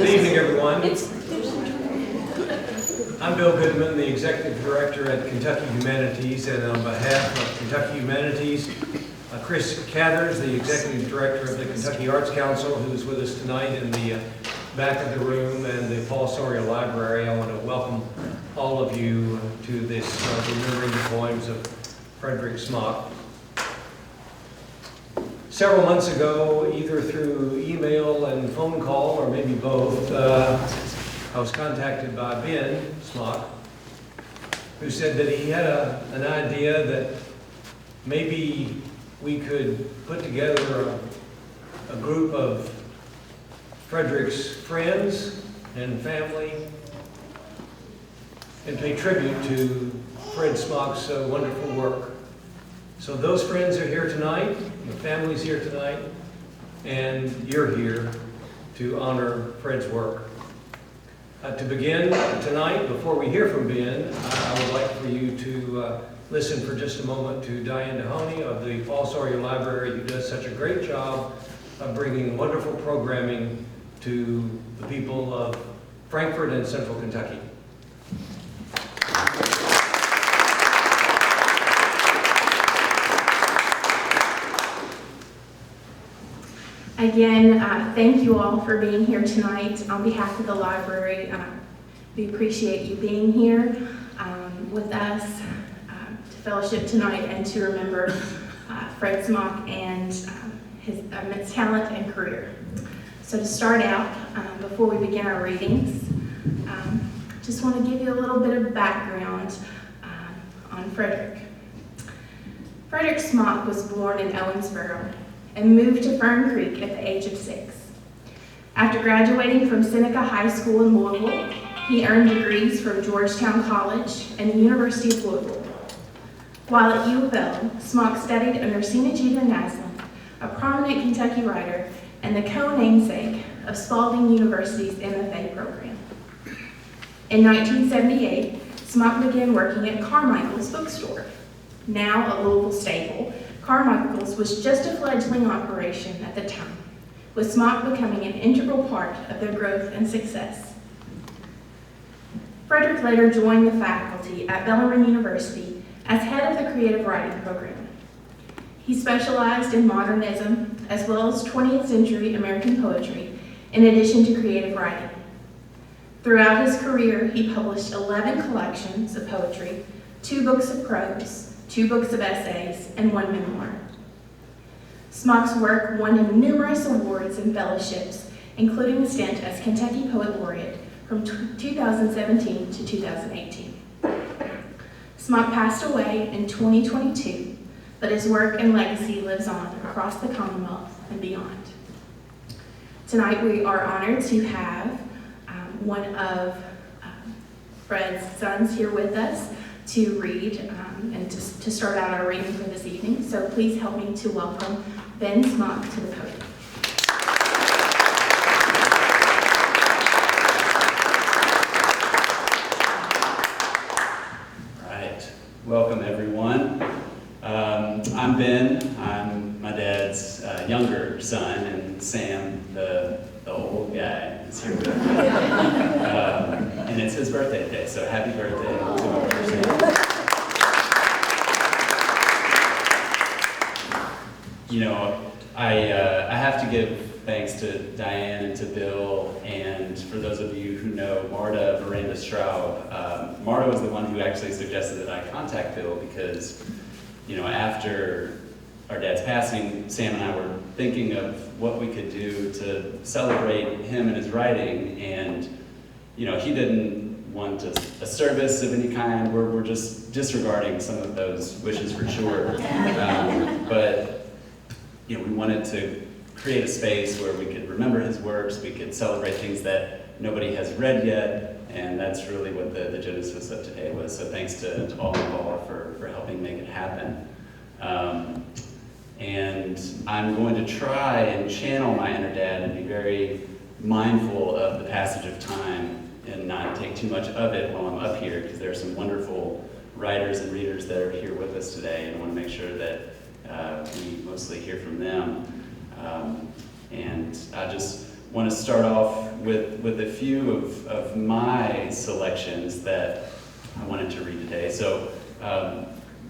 Good evening, everyone. I'm Bill Goodman, the Executive Director at Kentucky Humanities, and on behalf of Kentucky Humanities, Chris Cathers, the Executive Director of the Kentucky Arts Council, who's with us tonight in the back of the room, and the Paul Sawyer Library. I want to welcome all of you to this remembering the poems of Frederick Smock. Several months ago, either through email and phone call, or maybe both, I was contacted by Ben Smock, who said that he had an idea that maybe we could put together a group of Frederick's friends and family and pay tribute to Fred Smock's wonderful work. So those friends are here tonight, the family's here tonight, and you're here to honor Fred's work. To begin tonight, before we hear from Ben, I would like for you to listen for just a moment to Diane Mahoney of the Paul Sawyer Library, who does such a great job of bringing wonderful programming to the people of Frankfort and Central Kentucky. Again, thank you all for being here tonight. On behalf of the library, we appreciate you being here with us to fellowship tonight and to remember Fred Smock and his immense talent and career. So to start out, before we begin our readings, just want to give you a little bit of background on Frederick. Frederick Smock was born in Owensboro and moved to Fern Creek at the age of 6. After graduating from Seneca High School in Louisville, he earned degrees from Georgetown College and the University of Louisville. While at U of L, Smock studied under Sina Jeter Naslin, a prominent Kentucky writer and the co-namesake of Spalding University's MFA program. In 1978, Smock began working at Carmichael's bookstore. Now a Louisville staple, Carmichael's was just a fledgling operation at the time, with Smock becoming an integral part of their growth and success. Frederick later joined the faculty at Bellarmine University as head of the creative writing program. He specialized in modernism as well as 20th century American poetry, in addition to creative writing. Throughout his career, he published 11 collections of poetry, 2 books of prose, 2 books of essays, and 1 memoir. Smock's work won him numerous awards and fellowships, including a stint as Kentucky Poet Laureate from 2017 to 2018. Smock passed away in 2022, but his work and legacy lives on across the Commonwealth and beyond. Tonight we are honored to have one of Fred's sons here with us to read and to start out our reading for this evening. So please help me to welcome Ben Smock to the podium. All right, welcome everyone. I'm Ben. I'm my dad's younger son, and Sam, the old guy, is here with me. And it's his birthday today, so happy birthday to my brother Sam. You know, I have to give thanks to Diane and to Bill, and for those of you who know Marta Veranda Straub, Marta was the one who actually suggested that I contact Bill because, you know, after our dad's passing, Sam and I were thinking of what we could do to celebrate him and his writing, and, you know, he didn't want a service of any kind. We're just disregarding some of those wishes for sure. But you know, we wanted to create a space where we could remember his works, we could celebrate things that nobody has read yet, and that's really what the genesis of today was. So thanks to all involved for helping make it happen. And I'm going to try and channel my inner dad and be very mindful of the passage of time and not take too much of it while I'm up here, because there are some wonderful writers and readers that are here with us today, and I want to make sure that we mostly hear from them. And I just want to start off with a few of my selections that I wanted to read today. So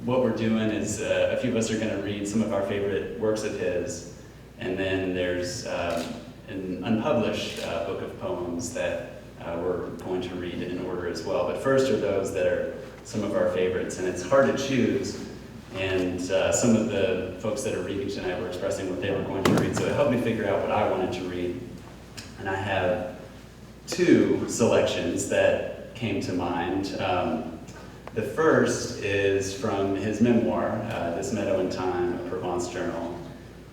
what we're doing is a few of us are going to read some of our favorite works of his, and then there's an unpublished book of poems that we're going to read in order as well. But first are those that are some of our favorites, and it's hard to choose. And some of the folks that are reading tonight were expressing what they were going to read, so it helped me figure out what I wanted to read. And I have two selections that came to mind. The first is from his memoir, This Meadow in Time, a Provence Journal.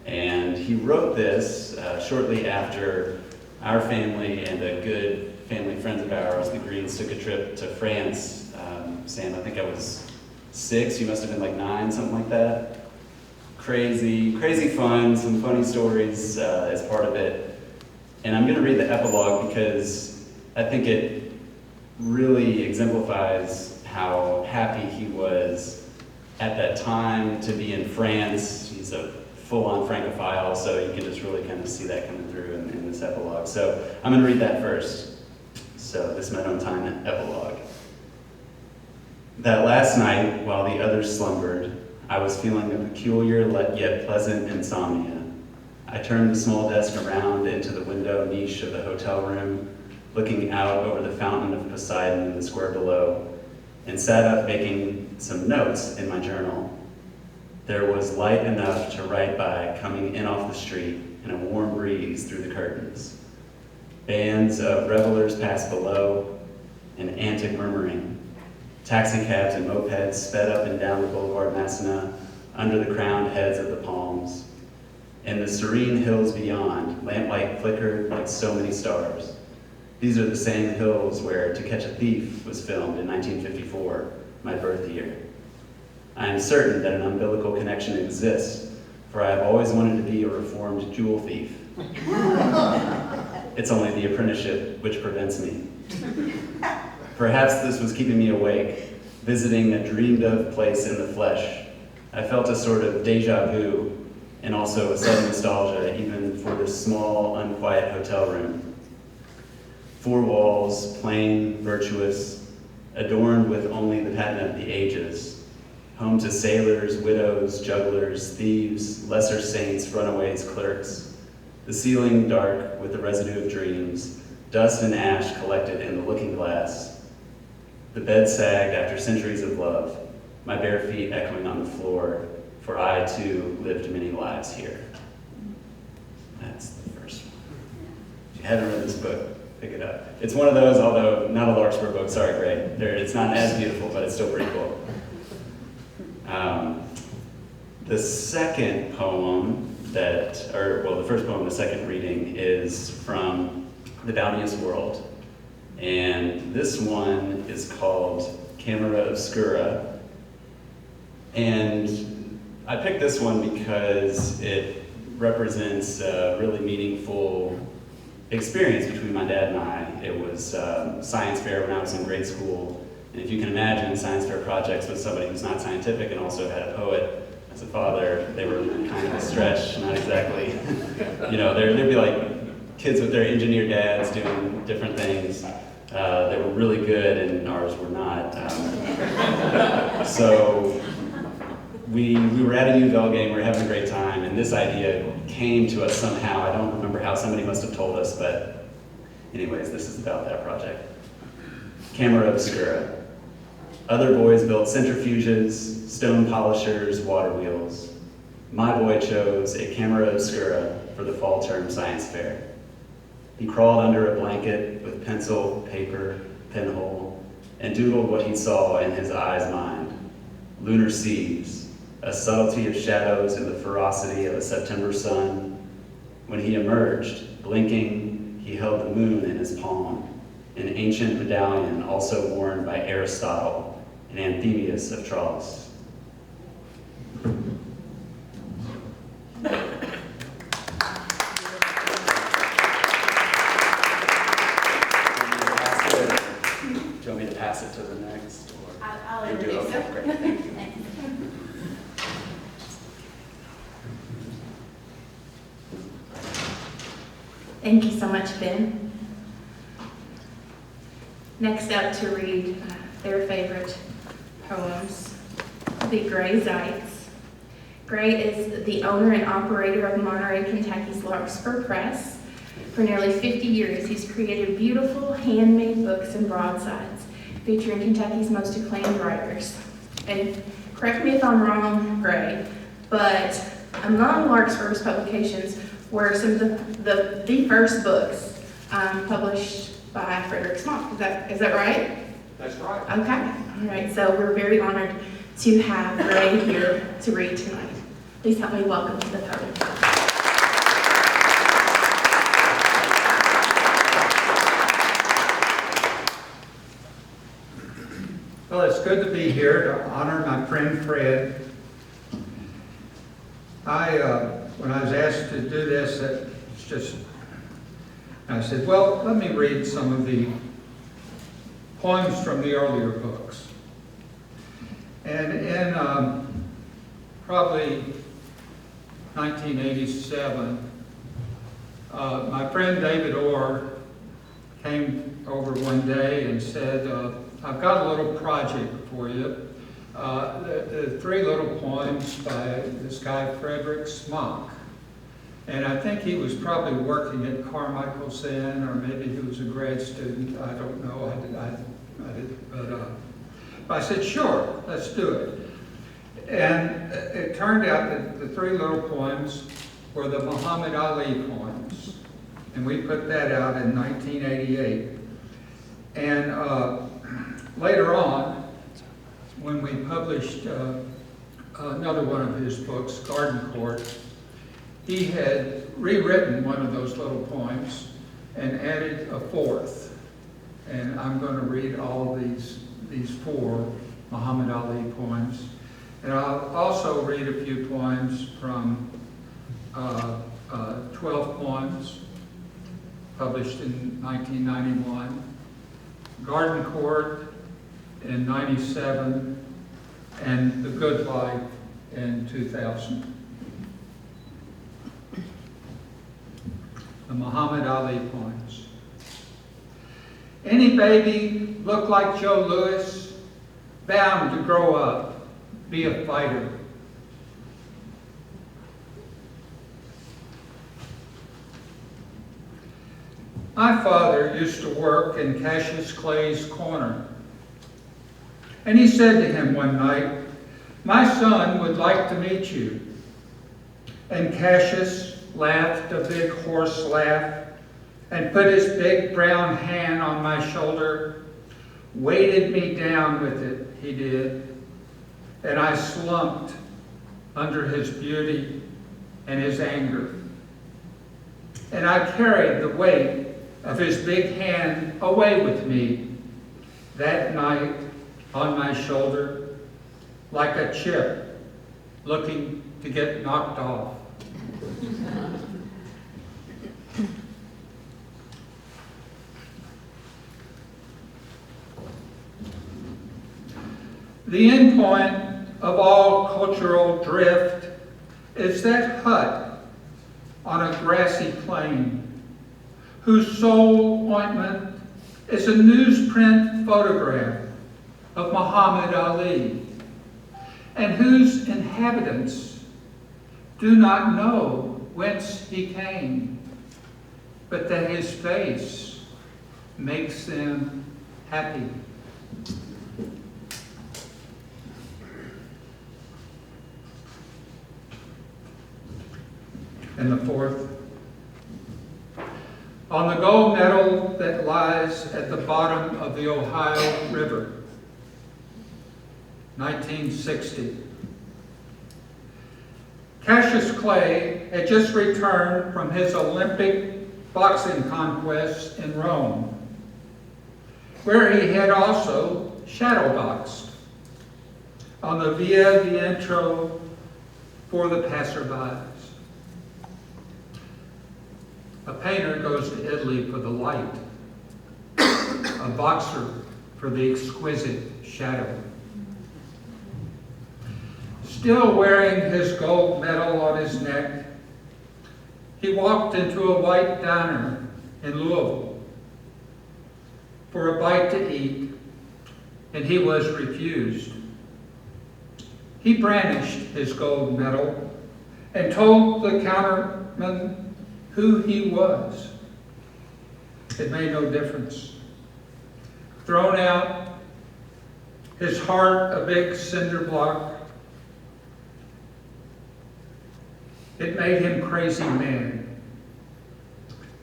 And he wrote this shortly after our family and a good family friends of ours, the Greens, took a trip to France. Sam, I think I was 6, you must have been like 9, something like that. Crazy fun, some funny stories as part of it. And I'm gonna read the epilogue because I think it really exemplifies how happy he was at that time to be in France. He's a full-on Francophile, so you can just really kind of see that coming through in this epilogue. So I'm gonna read that first. So This Meadow in Time epilogue. That last night, while the others slumbered, I was feeling a peculiar yet pleasant insomnia. I turned the small desk around into the window niche of the hotel room, looking out over the fountain of Poseidon in the square below, and sat up making some notes in my journal. There was light enough to write by coming in off the street and a warm breeze through the curtains. Bands of revelers passed below, an antic murmuring. Taxicabs and mopeds sped up and down the Boulevard Masséna under the crowned heads of the palms. In the serene hills beyond, lamplight flickered like so many stars. These are the same hills where To Catch a Thief was filmed in 1954, my birth year. I am certain that an umbilical connection exists, for I have always wanted to be a reformed jewel thief. It's only the apprenticeship which prevents me. Perhaps this was keeping me awake, visiting a dreamed-of place in the flesh. I felt a sort of déjà vu, and also a sudden nostalgia, even for this small, unquiet hotel room. 4 walls, plain, virtuous, adorned with only the patina of the ages. Home to sailors, widows, jugglers, thieves, lesser saints, runaways, clerks. The ceiling dark with the residue of dreams, dust and ash collected in the looking glass. The bed sagged after centuries of love, my bare feet echoing on the floor, for I too lived many lives here. That's the first one. If you haven't read this book, pick it up. It's one of those, although not a Larkspur book, sorry Greg. It's not as beautiful, but it's still pretty cool. The second poem the first poem, the second reading, is from The Bounteous World. And this one is called Camera Obscura. And I picked this one because it represents a really meaningful experience between my dad and I. It was science fair when I was in grade school. And if you can imagine science fair projects with somebody who's not scientific and also had a poet as a father, they were kind of a stretch, not exactly, there'd be like kids with their engineer dads doing different things. They were really good and ours were not. So we were at a U of L game, we were having a great time, and this idea came to us somehow. I don't remember how, somebody must have told us, but anyways, this is about that project. Camera Obscura. Other boys built centrifuges, stone polishers, water wheels. My boy chose a camera obscura for the fall term science fair. He crawled under a blanket with pencil, paper, pinhole, and doodled what he saw in his eye's mind. Lunar seas, a subtlety of shadows in the ferocity of a September sun. When he emerged, blinking, he held the moon in his palm, an ancient medallion also worn by Aristotle and Anthemius of Tralles. Do you want me to pass it to the next? Or I'll you do? introduce Okay, great, thank you. Thank you so much, Ben. Next up to read their favorite poems will be Gray Zeitz. Gray is the owner and operator of Monterey, Kentucky's Larkspur Press. For nearly 50 years, he's created beautiful handmade books and broadsides featuring Kentucky's most acclaimed writers. And correct me if I'm wrong, Gray, but among Larkspur's publications were some of the first books published by Frederick Smock. Is that right? That's right. Okay. All right. So we're very honored to have Gray here to read tonight. Please help me welcome to the podium. Well, it's good to be here to honor my friend Fred. When I was asked to do this, I said, well, let me read some of the poems from the earlier books. And in probably 1987, my friend David Orr came over one day and said, I've got a little project for you. The 3 little poems by this guy, Frederick Smock. And I think he was probably working at Carmichael's then, or maybe he was a grad student. I don't know. But I said, sure, let's do it. And it turned out that the 3 little poems were the Muhammad Ali poems. And we put that out in 1988. And later on, when we published another one of his books, Garden Court, he had rewritten one of those little poems and added a 4th. And I'm going to read all of these 4 Muhammad Ali poems. And I'll also read a few poems from 12 poems published in 1991, Garden Court in 97, and The Good Life in 2000. The Muhammad Ali poems. Any baby look like Joe Louis, bound to grow up, be a fighter. My father used to work in Cassius Clay's corner. And he said to him one night, my son would like to meet you. And Cassius laughed a big horse laugh and put his big brown hand on my shoulder, weighted me down with it, he did. And I slumped under his beauty and his anger. And I carried the weight of his big hand away with me that night on my shoulder, like a chip looking to get knocked off. The end point of all cultural drift is that hut on a grassy plain, whose sole ointment is a newsprint photograph of Muhammad Ali, and whose inhabitants do not know whence he came, but that his face makes them happy. And the 4th, on the gold medal that lies at the bottom of the Ohio River, 1960. Cassius Clay had just returned from his Olympic boxing conquests in Rome, where he had also shadowboxed on the Via Viento for the passerbys. A painter goes to Italy for the light, a boxer for the exquisite shadow. Still wearing his gold medal on his neck, he walked into a white diner in Louisville for a bite to eat, and he was refused. He brandished his gold medal and told the counterman who he was. It made no difference. Thrown out, his heart a big cinder block, it made him crazy mad.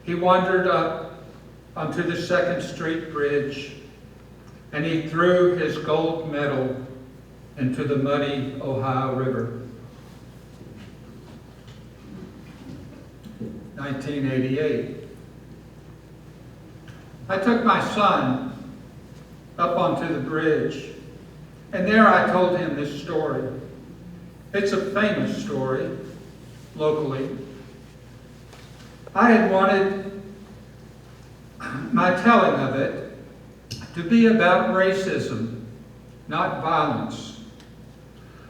He wandered up onto the 2nd Street Bridge, and he threw his gold medal into the muddy Ohio River. 1988. I took my son up onto the bridge, and there I told him this story. It's a famous story locally. I had wanted my telling of it to be about racism, not violence,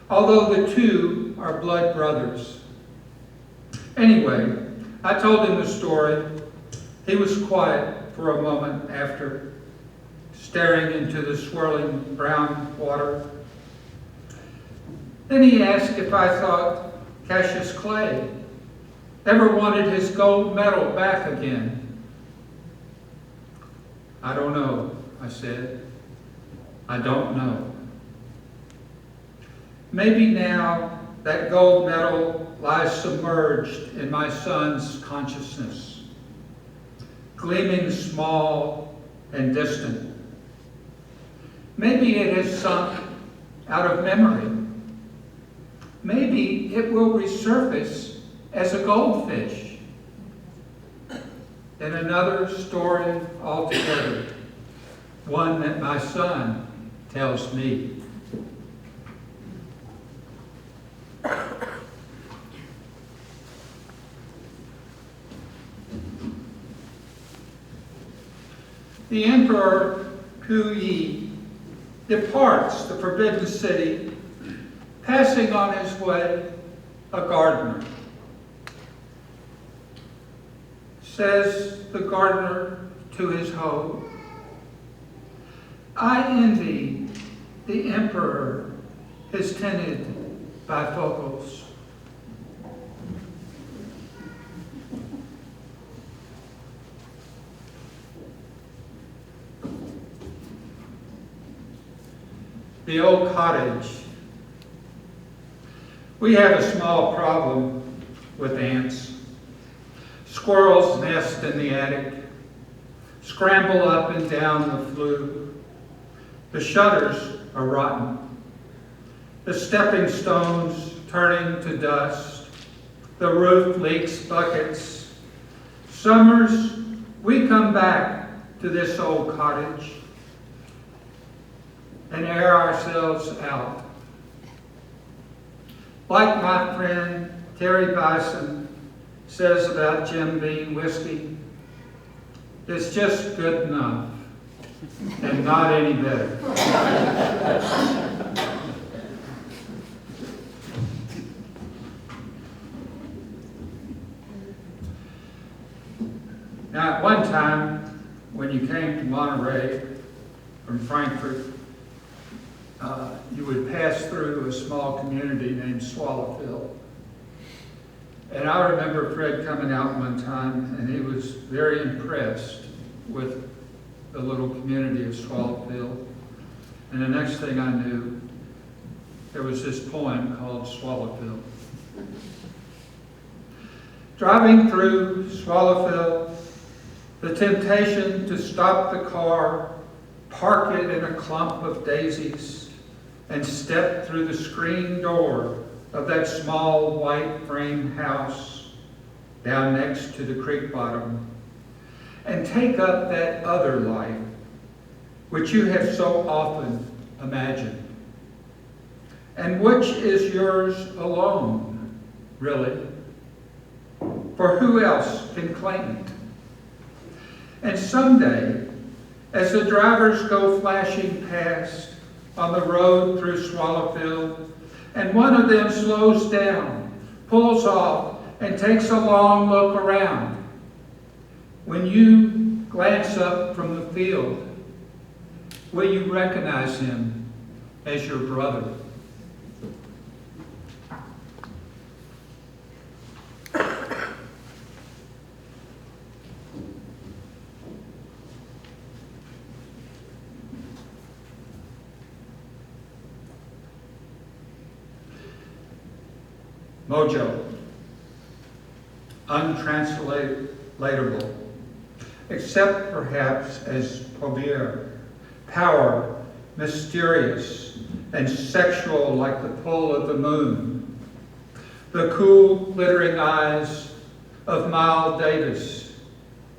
although the two are blood brothers. Anyway, I told him the story. He was quiet for a moment after, staring into the swirling brown water. Then he asked if I thought Cassius Clay ever wanted his gold medal back again. I don't know, I said. I don't know. Maybe now that gold medal lies submerged in my son's consciousness, gleaming small and distant. Maybe it has sunk out of memory. Maybe it will resurface as a goldfish in another story altogether, one that my son tells me. The Emperor Puyi departs the Forbidden City, passing on his way a gardener. Says the gardener to his hoe, I envy the emperor his tinted bifocals. The old cottage. We have a small problem with ants. Squirrels nest in the attic, scramble up and down the flue. The shutters are rotten. The stepping stones turning to dust. The roof leaks buckets. Summers, we come back to this old cottage and air ourselves out. Like my friend Terry Bison says about Jim Beam whiskey, it's just good enough and not any better. Now, at one time, when you came to Monterey from Frankfurt, you would pass through a small community named Swallowville. And I remember Fred coming out one time, and he was very impressed with the little community of Swallowville. And the next thing I knew, there was this poem called Swallowville. Driving through Swallowville, the temptation to stop the car, park it in a clump of daisies, and step through the screen door of that small white frame house down next to the creek bottom, and take up that other life which you have so often imagined, and which is yours alone, really, for who else can claim it? And someday, as the drivers go flashing past on the road through Swallowville, and one of them slows down, pulls off, and takes a long look around, when you glance up from the field Will you recognize him as your brother? Mojo, untranslatable, except perhaps as Pobir, power, mysterious, and sexual like the pull of the moon. The cool, glittering eyes of Miles Davis,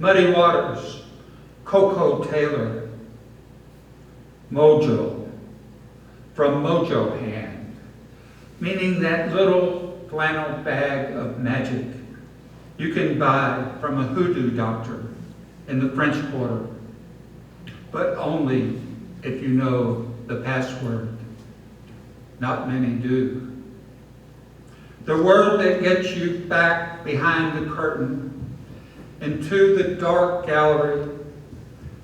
Muddy Waters, Coco Taylor. Mojo, from Mojo Hand, meaning that little flannel bag of magic you can buy from a hoodoo doctor in the French Quarter, but only if you know the password. Not many do. The word that gets you back behind the curtain, into the dark gallery,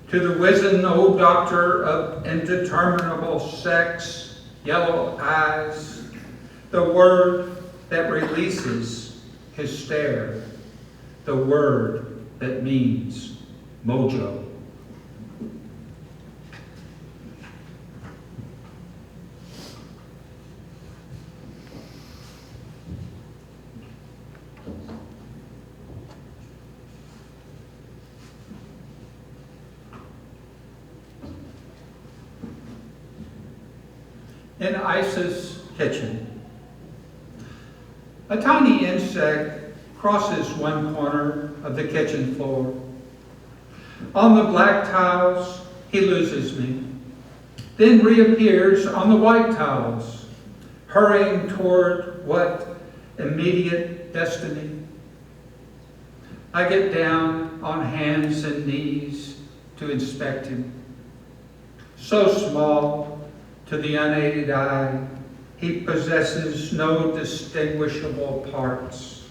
to the wizened old doctor of indeterminable sex, yellow eyes, the word that releases his stare, the word that means mojo. In Isa's kitchen, a tiny insect crosses one corner of the kitchen floor. On the black tiles, he loses me, then reappears on the white tiles, hurrying toward what immediate destiny? I get down on hands and knees to inspect him. So small, to the unaided eye, he possesses no distinguishable parts,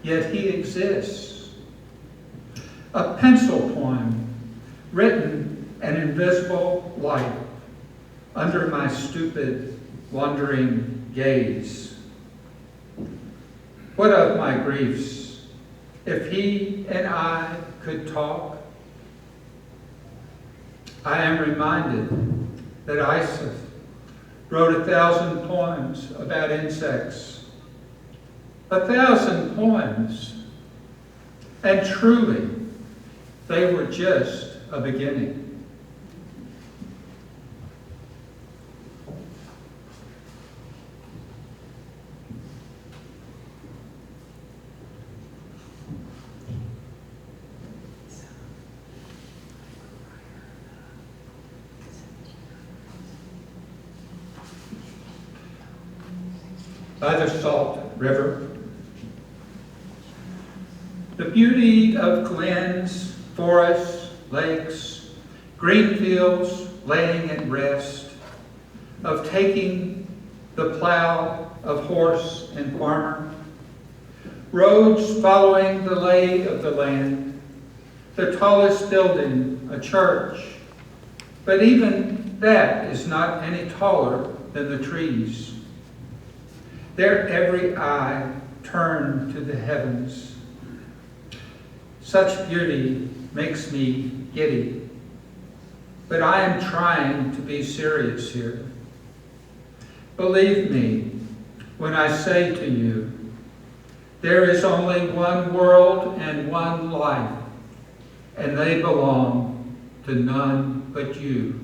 yet he exists. A pencil poem, written an invisible light under my stupid, wandering gaze. What of my griefs, if he and I could talk? I am reminded that Isa wrote 1,000 poems about insects. 1,000 poems. And truly, they were just a beginning. By the Salt River. The beauty of glens, forests, lakes, green fields laying at rest, of taking the plow of horse and farmer, roads following the lay of the land, the tallest building, a church, but even that is not any taller than the trees. Their every eye turned to the heavens. Such beauty makes me giddy, but I am trying to be serious here. Believe me when I say to you, there is only one world and one life, and they belong to none but you.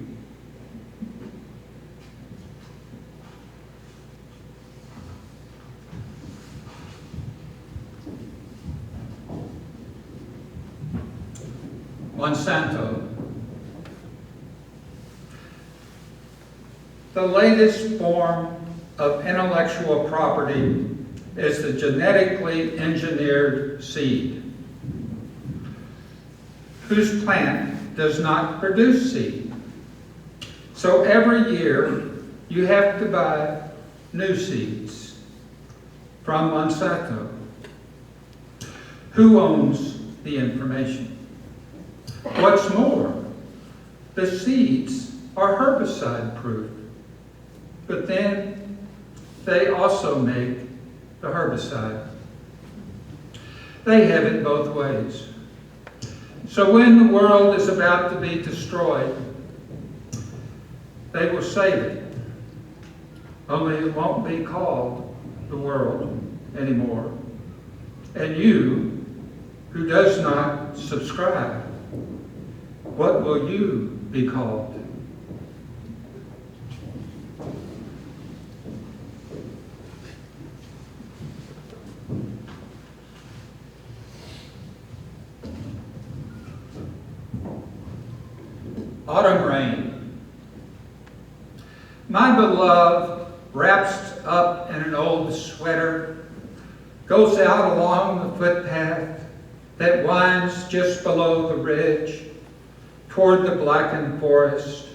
Monsanto. The latest form of intellectual property is the genetically engineered seed, whose plant does not produce seed. So every year you have to buy new seeds from Monsanto. Who owns the information? What's more, the seeds are herbicide-proof, but then they also make the herbicide. They have it both ways. So when the world is about to be destroyed, they will save it. Only it won't be called the world anymore. And you, who does not subscribe, what will you be called? Autumn rain. My beloved wraps up in an old sweater, goes out along the footpath that winds just below the ridge toward the blackened forest.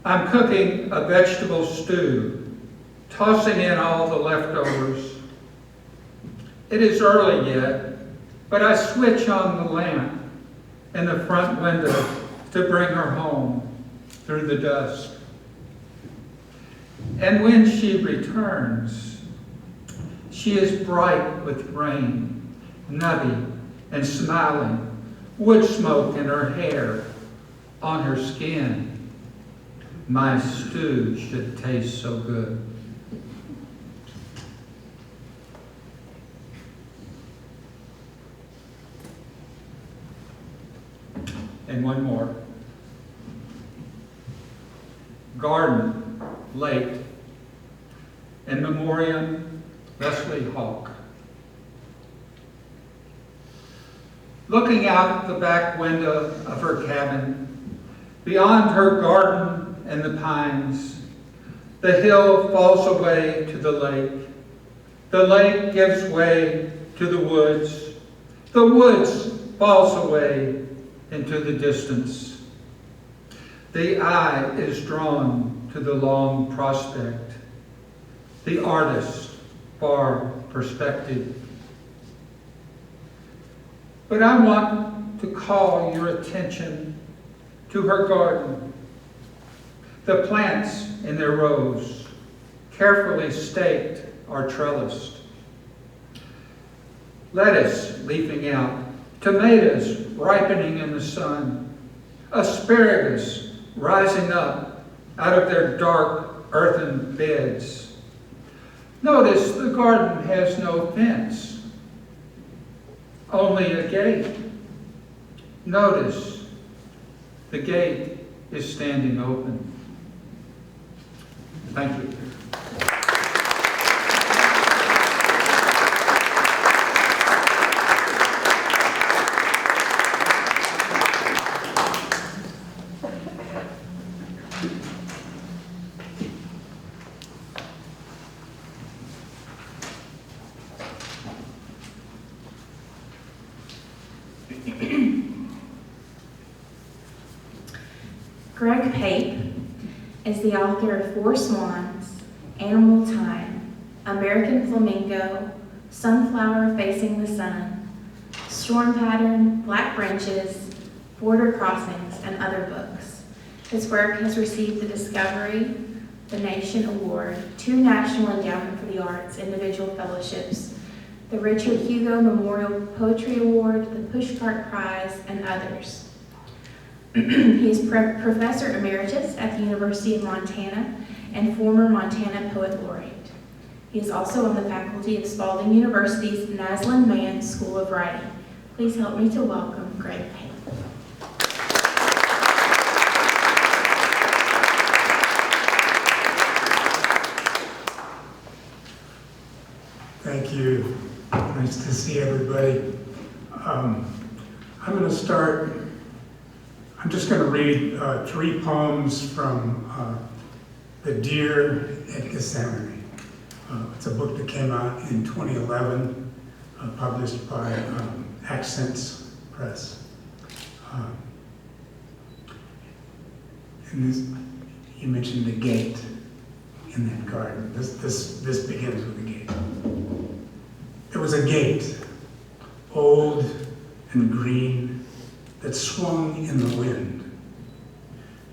I'm cooking a vegetable stew, tossing in all the leftovers. It is early yet, but I switch on the lamp in the front window to bring her home through the dusk. And when she returns, she is bright with rain, nubby and smiling, wood smoke in her hair, on her skin. My stew should taste so good. And one more. Garden, late. In memoriam, Leslie Hawk. Looking out the back window of her cabin, beyond her garden and the pines, the hill falls away to the lake. The lake gives way to the woods. The woods falls away into the distance. The eye is drawn to the long prospect, the artist's far perspective. But I want to call your attention to her garden. The plants in their rows, carefully staked or trellised. Lettuce leafing out, tomatoes ripening in the sun, asparagus rising up out of their dark earthen beds. Notice the garden has no fence, only a gate. Notice the gate is standing open. Thank you. Greg Pape is the author of Four Swans, Animal Time, American Flamingo, Sunflower Facing the Sun, Storm Pattern, Black Branches, Border Crossings, and other books. His work has received the Discovery, the Nation Award, 2 National Endowment for the Arts individual fellowships, the Richard Hugo Memorial Poetry Award, the Pushcart Prize, and others. He is Professor Emeritus at the University of Montana and former Montana Poet Laureate. He is also on the faculty of Spalding University's Naslin Mann School of Writing. Please help me to welcome Greg Pape. Thank you. Nice to see everybody. I'm going to start. I'm just going to read 3 poems from The Deer at Gethsemane. It's a book that came out in 2011, published by Accents Press. And this, you mentioned the gate in that garden. This begins with a gate. There was a gate, old and green, that swung in the wind.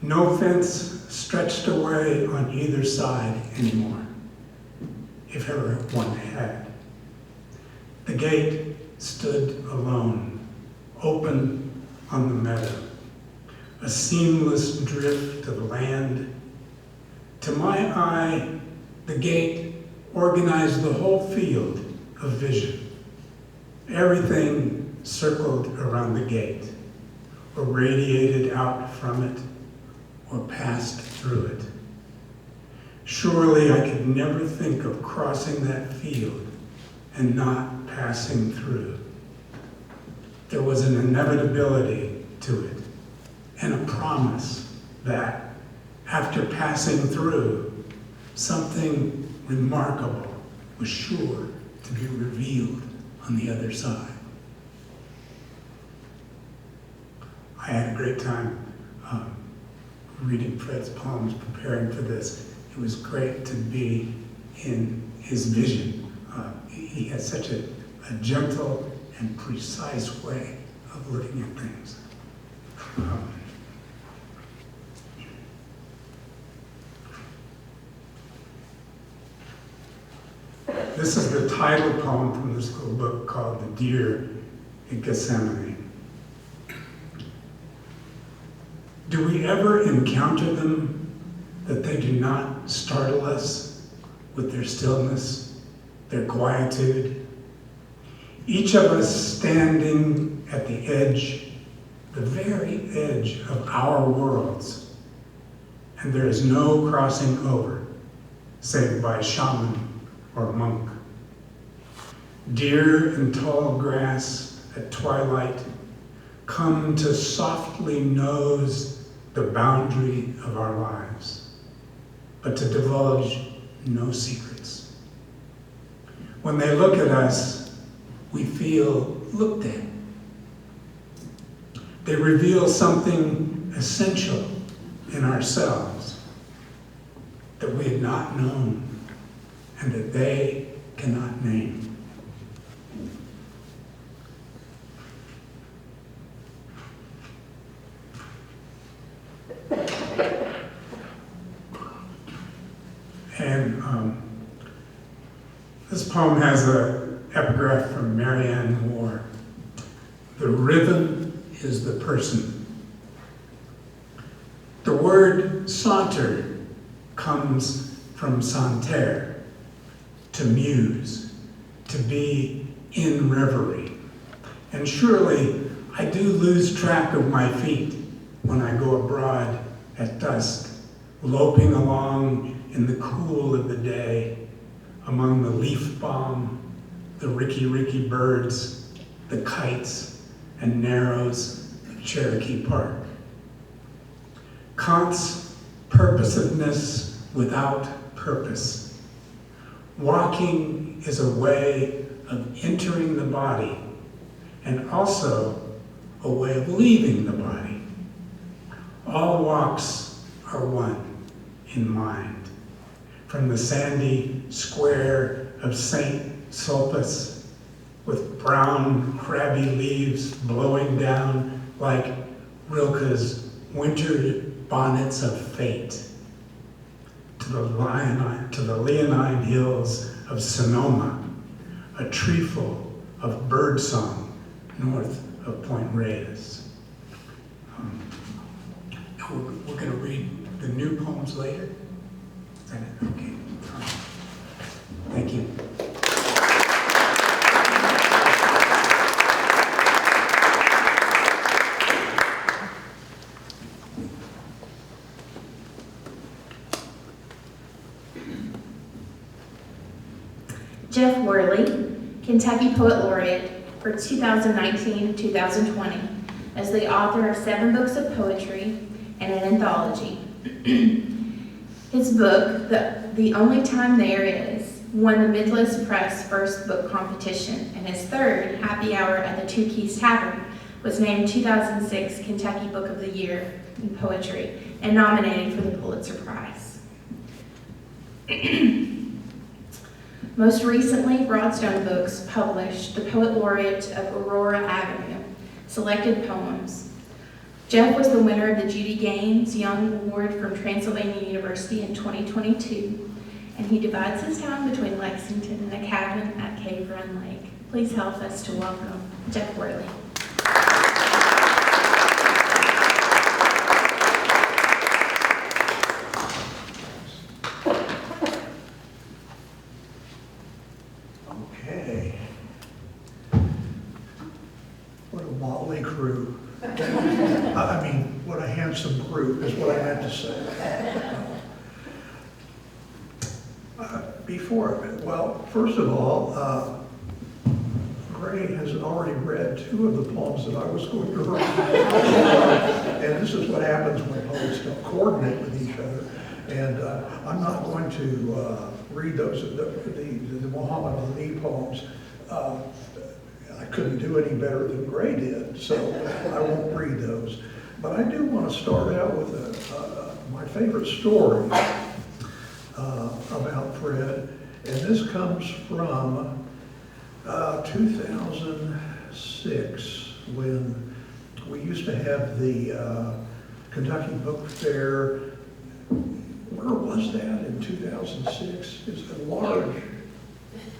No fence stretched away on either side anymore, if ever one had. The gate stood alone, open on the meadow, a seamless drift of land. To my eye, the gate organized the whole field of vision. Everything circled around the gate, or radiated out from it, or passed through it. Surely I could never think of crossing that field and not passing through. There was an inevitability to it, and a promise that, after passing through, something remarkable was sure to be revealed on the other side. I had a great time reading Fred's poems, preparing for this. It was great to be in his vision. He has such a gentle and precise way of looking at things. This is the title poem from this little book called The Deer in Gethsemane. Do we ever encounter them that they do not startle us with their stillness, their quietude? Each of us standing at the edge, the very edge of our worlds, and there is no crossing over, save by shaman or monk. Deer in tall grass at twilight come to softly nose the boundary of our lives, but to divulge no secrets. When they look at us, we feel looked at. They reveal something essential in ourselves that we had not known and that they cannot name. And this poem has an epigraph from Marianne Moore. The rhythm is the person. The word saunter comes from santer, to muse, to be in reverie. And surely I do lose track of my feet when I go abroad at dusk, loping along in the cool of the day, among the leaf balm, the ricky birds, the kites and narrows of Cherokee Park. Kant's purposiveness without purpose. Walking is a way of entering the body and also a way of leaving the body. All walks are one in mind. From the sandy square of St. Sulpice, with brown crabby leaves blowing down like Rilke's winter bonnets of fate, to the leonine hills of Sonoma, a treeful of birdsong north of Point Reyes. We're going to read the new poems later. Is that it? Okay. Thank you. Jeff Worley, Kentucky Poet Laureate for 2019-2020, as the author of 7 books of poetry and an anthology. His book, The Only Time There Is, won the Midlist Press First Book Competition, and his third, Happy Hour at the Two Keys Tavern, was named 2006 Kentucky Book of the Year in Poetry and nominated for the Pulitzer Prize. Most recently, Broadstone Books published The Poet Laureate of Aurora Avenue, Selected Poems, Jeff was the winner of the Judy Gaines Young Award from Transylvania University in 2022, and he divides his time between Lexington and a cabin at Cave Run Lake. Please help us to welcome Jeff Worley. Okay. What a motley crew. I mean, what a handsome group is what I meant to say. First of all, Gray has already read two of the poems that I was going to read. And this is what happens when poets don't coordinate with each other. And I'm not going to read those, the Muhammad Ali poems. I couldn't do any better than Gray did, so I won't read those. But I do want to start out with my favorite story about Fred, and this comes from 2006, when we used to have the Kentucky Book Fair. Where was that in 2006? It's a large.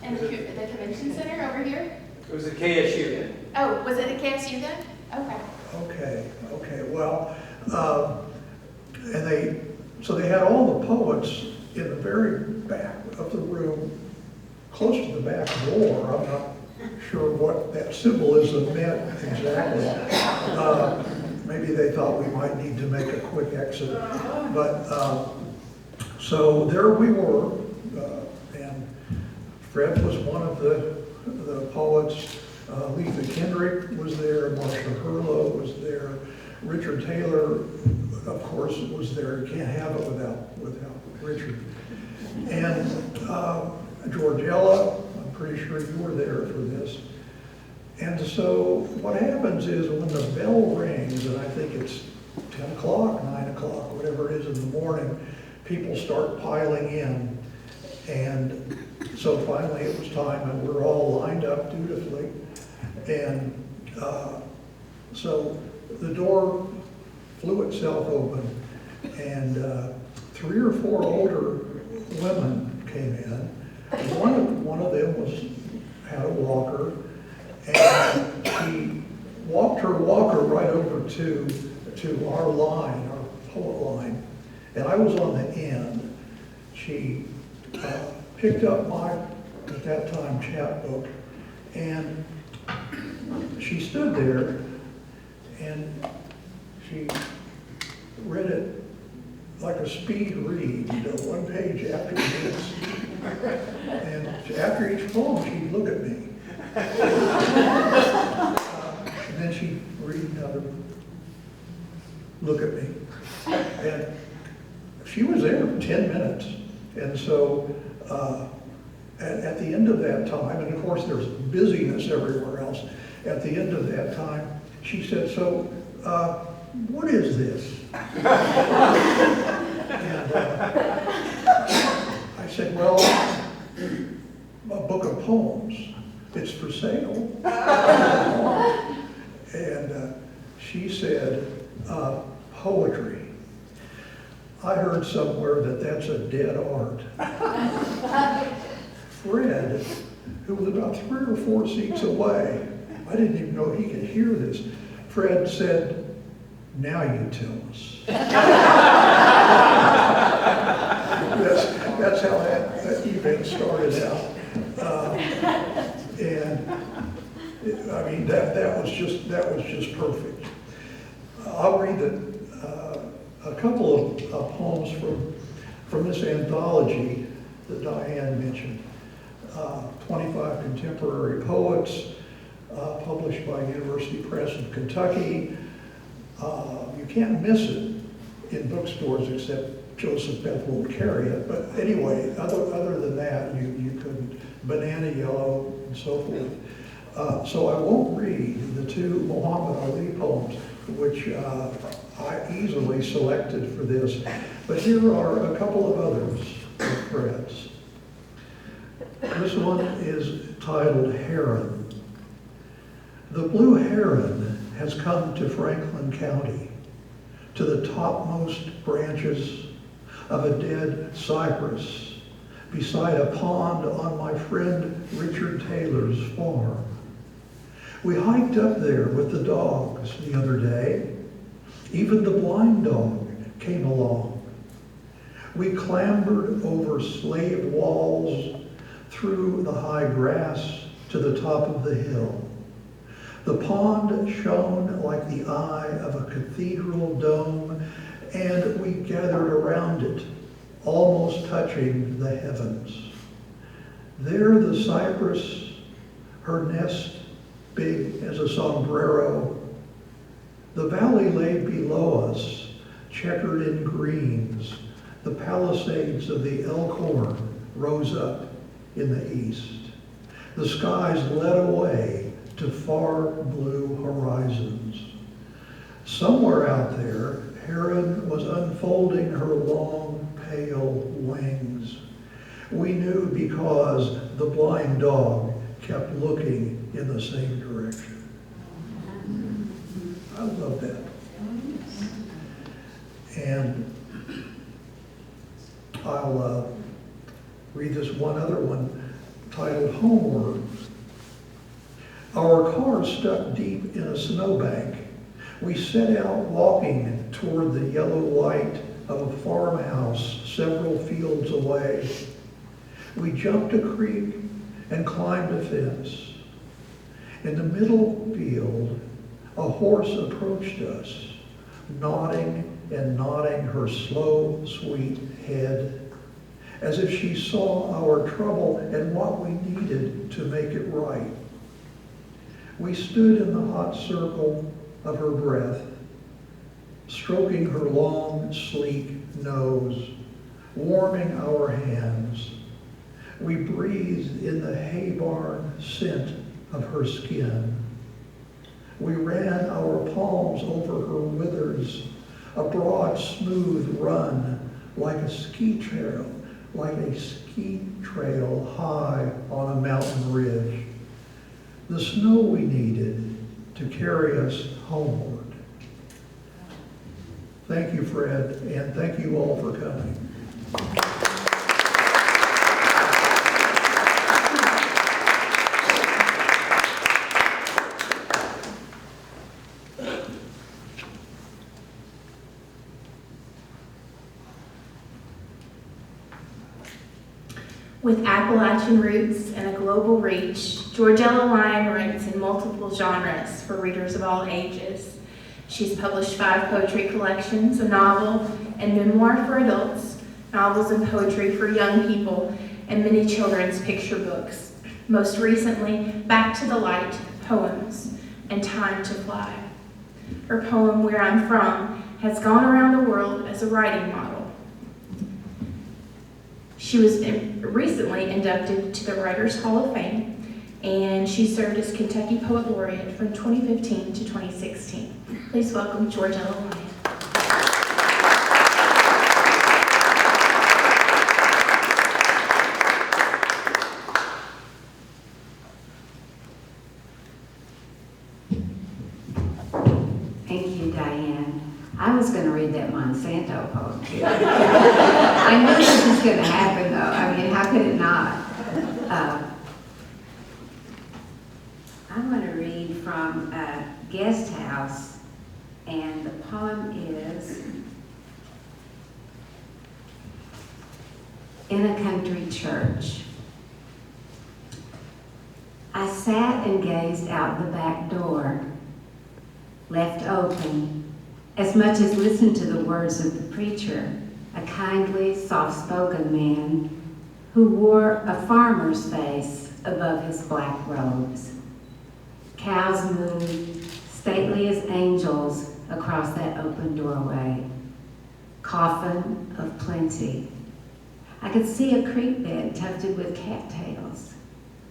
And the convention center over here? It was at KSU. Oh, was it at KSU then? Okay. Okay. Well, so they had all the poets in the very back of the room, close to the back door. I'm not sure what that symbolism meant exactly. Maybe they thought we might need to make a quick exit. But so there we were, and Fred was one of the poets. Letha Kendrick was there, Marcia Hurlow was there, Richard Taylor, of course, was there. You can't have it without Richard. And Georgella, I'm pretty sure you were there for this. And so what happens is when the bell rings, and I think it's 10 o'clock, 9 o'clock, whatever it is in the morning, people start piling in. And so finally it was time, and we're all lined up dutifully. And so the door flew itself open, and 3 or 4 older women came in. One of them had a walker, and she walked her walker right over to our line, our poet line, and I was on the end. She picked up my, at that time, chapbook, and she stood there, and she read it like a speed read, one page after the next. And after each poem, she'd look at me. And then she'd read another, look at me. And she was there for 10 minutes. And so at the end of that time, and of course there's busyness everywhere else, at the end of that time, she said, "So, what is this?" And I said, "Well, a book of poems. It's for sale." And she said, "Poetry. I heard somewhere that that's a dead art." Fred, who was about 3 or 4 seats away, I didn't even know he could hear this. Fred said, "Now you tell us." That's how that event started out. And I mean, that was just perfect. I'll read a couple of poems from this anthology that Diane mentioned. 25 Contemporary Poets, published by University Press of Kentucky. You can't miss it in bookstores except Joseph Beth won't carry it. But anyway, other than that, you couldn't. Banana Yellow and so forth. So I won't read the 2 Muhammad Ali poems, which I easily selected for this. But here are a couple of others of Fred's. This one is titled Heron. The blue heron has come to Franklin County. to the topmost branches of a dead cypress beside a pond on my friend Richard Taylor's farm. We hiked up there with the dogs the other day. Even the blind dog came along. We clambered over slave walls through the high grass to the top of the hill. The pond shone like the eye of a cathedral dome, and we gathered around it, almost touching the heavens. There the cypress, her nest big as a sombrero. The valley lay below us, checkered in greens. The palisades of the Elkhorn rose up in the east. The skies led away to far blue horizons. Somewhere out there, heron was unfolding her long, pale wings. We knew because the blind dog kept looking in the same direction. I love that. And I'll read this one other one titled Homeward. Our car stuck deep in a snowbank. We set out walking toward the yellow light of a farmhouse several fields away. We jumped a creek and climbed a fence. In the middle field, a horse approached us, nodding and nodding her slow, sweet head, as if she saw our trouble and what we needed to make it right. We stood in the hot circle of her breath, stroking her long, sleek nose, warming our hands. We breathed in the hay barn scent of her skin. We ran our palms over her withers, a broad, smooth run like a ski trail high on a mountain ridge. The snow we needed to carry us homeward. Thank you, Fred, and thank you all for coming. With Appalachian roots and a global reach, Georgella Lyon writes in multiple genres for readers of all ages. She's published 5 poetry collections, a novel and memoir for adults, novels and poetry for young people, and many children's picture books. Most recently, Back to the Light, Poems, and Time to Fly. Her poem, Where I'm From, has gone around the world as a writing model. She was recently inducted to the Writers Hall of Fame, and she served as Kentucky Poet Laureate from 2015 to 2016. Please welcome Georgella Lyon. Thank you, Diane. I was going to read that Monsanto poem. I knew this was going to happen, though. I mean, how could it not? I'm going to read from a guest house, and the poem is In a Country Church. I sat and gazed out the back door, left open, as much as listened to the words of the preacher, a kindly, soft-spoken man who wore a farmer's face above his black robes. Cows moved, stately as angels, across that open doorway. Coffin of plenty. I could see a creek bed tufted with cattails,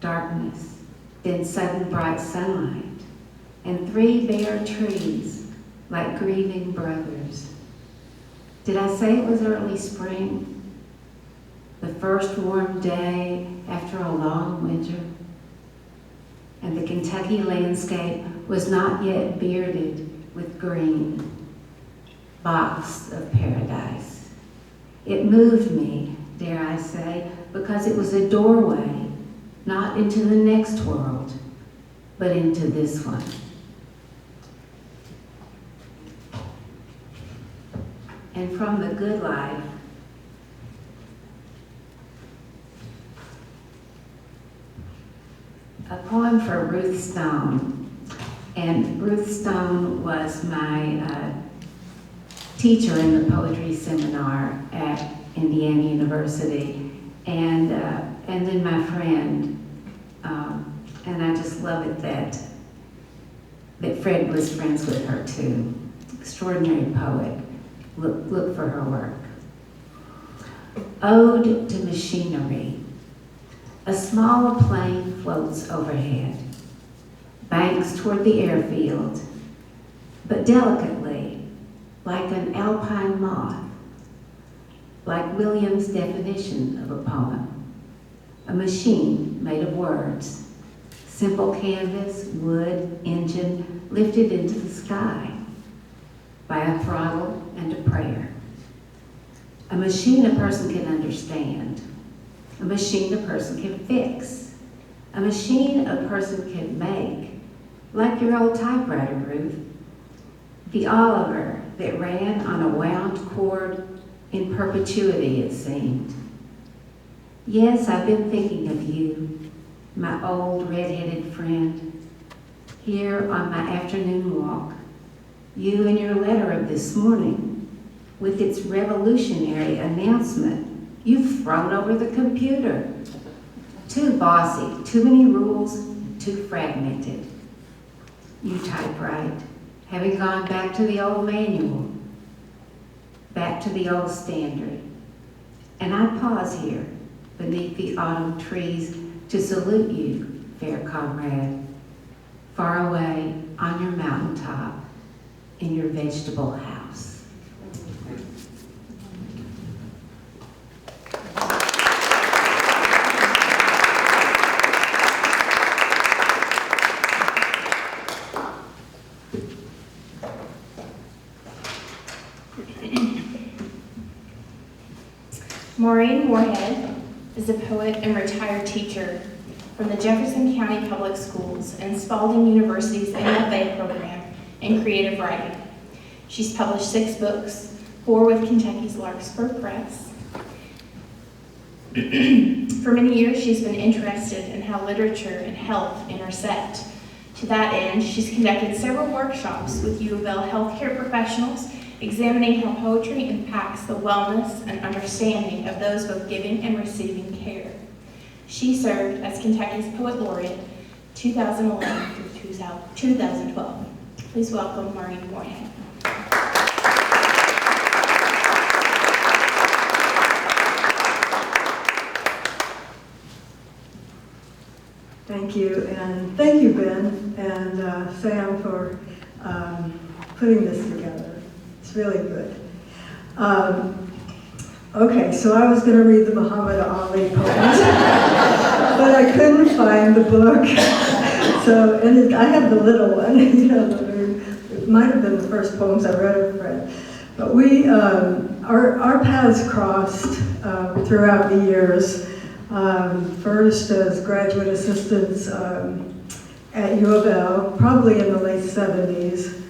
darkness, then sudden bright sunlight, and 3 bare trees like grieving brothers. Did I say it was early spring? The first warm day after a long winter? And the Kentucky landscape was not yet bearded with green. box of paradise. It moved me, dare I say, because it was a doorway, not into the next world, but into this one. And from The Good Life, a poem for Ruth Stone. And Ruth Stone was my teacher in the poetry seminar at Indiana University, and then my friend. And I just love it that Fred was friends with her too. Extraordinary poet. Look for her work. Ode to Machinery. A small plane floats overhead, banks toward the airfield, but delicately, like an alpine moth, like William's definition of a poem. A machine made of words, simple canvas, wood, engine, lifted into the sky by a throttle and a prayer. A machine a person can understand. A machine a person can fix. A machine a person can make, like your old typewriter, Ruth. The Oliver that ran on a wound cord in perpetuity, it seemed. Yes, I've been thinking of you, my old red-headed friend, here on my afternoon walk. You and your letter of this morning, with its revolutionary announcement you've thrown over the computer. Too bossy, too many rules, too fragmented. You typewrite, having gone back to the old manual, back to the old standard. And I pause here, beneath the autumn trees, to salute you, fair comrade, far away on your mountaintop, in your vegetable house. Maureen Moorhead is a poet and retired teacher from the Jefferson County Public Schools and Spalding University's MFA program in creative writing. She's published 6 books, 4 with Kentucky's Larkspur Press. For many years, she's been interested in how literature and health intersect. To that end, she's conducted several workshops with U of L healthcare professionals, examining how poetry impacts the wellness and understanding of those both giving and receiving care. She served as Kentucky's Poet Laureate 2011 through 2012. Please welcome Maureen Moorhead. Thank you, and thank you, Ben and Sam, for putting this together. It's really good. Okay, so I was going to read the Muhammad Ali poems, but I couldn't find the book. So, and I have the little one, you know, it might have been the first poems I read of Fred. But we, our paths crossed throughout the years. First as graduate assistants at U of L, probably in the late 70s.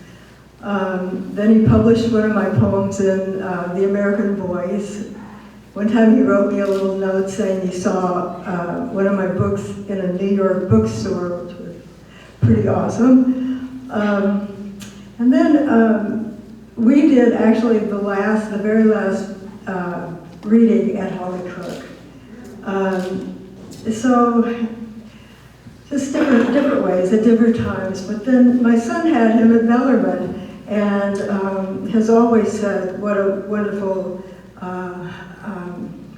Then he published one of my poems in The American Voice. One time he wrote me a little note saying he saw one of my books in a New York bookstore, which was pretty awesome. And then we did actually the very last reading at Holly Cook. So just different ways at different times. But then my son had him at Bellarmine, and has always said what a wonderful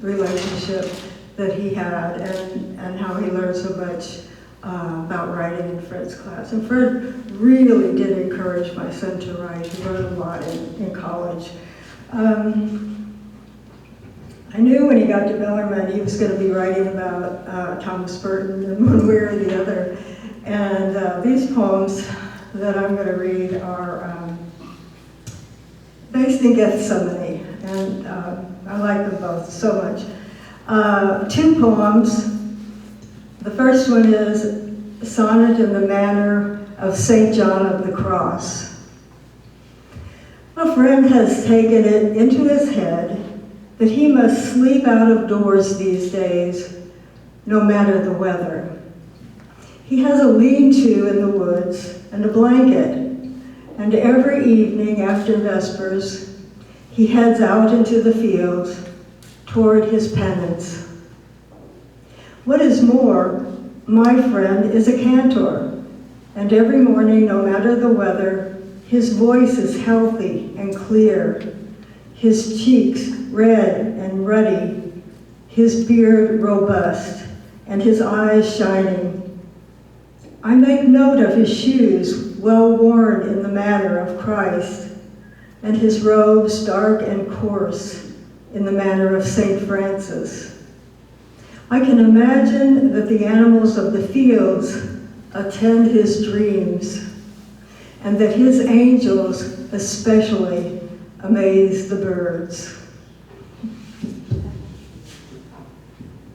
relationship that he had, and how he learned so much about writing in Fred's class. And Fred really did encourage my son to write. He wrote a lot in college. I knew when he got to Bellarmine he was going to be writing about Thomas Burton in one way or the other. And these poems that I'm going to read are based in Gethsemane, and I like them both so much. Two poems. The first one is Sonnet in the Manner of St. John of the Cross. A friend has taken it into his head that he must sleep out of doors these days, no matter the weather. He has a lean-to in the woods and a blanket, and every evening after Vespers, he heads out into the fields toward his penance. What is more, my friend is a cantor, and every morning, no matter the weather, his voice is healthy and clear, his cheeks red and ruddy, his beard robust, and his eyes shining. I make note of his shoes, well worn in the manner of Christ, and his robes dark and coarse in the manner of St. Francis. I can imagine that the animals of the fields attend his dreams, and that his angels especially amaze the birds.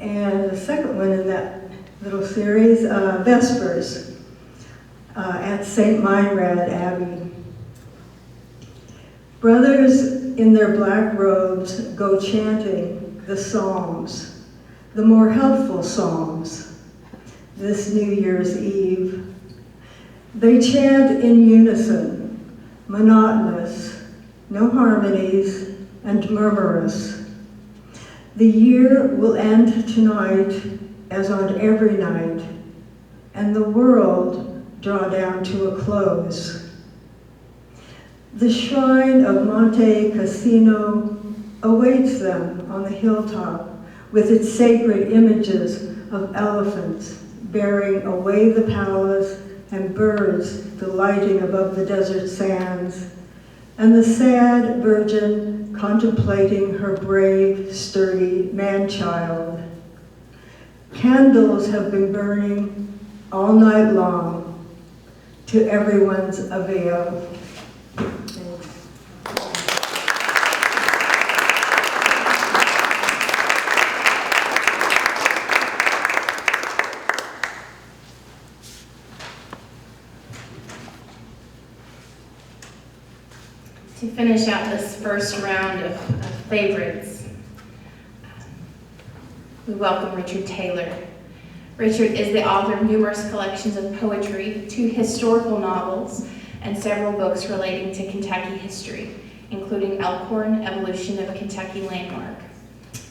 And the second one in that little series, Vespers at St. Meinrad Abbey. Brothers in their black robes go chanting the psalms, the more helpful psalms, this New Year's Eve. They chant in unison, monotonous, no harmonies, and murmurous. The year will end tonight, as on every night, and the world draw down to a close. The shrine of Monte Cassino awaits them on the hilltop with its sacred images of elephants bearing away the palace and birds delighting above the desert sands, and the sad virgin contemplating her brave, sturdy man-child. Candles have been burning all night long to everyone's avail. To finish out this first round of favorites, we welcome Richard Taylor. Richard is the author of numerous collections of poetry, 2 historical novels, and several books relating to Kentucky history, including Elkhorn, Evolution of a Kentucky Landmark.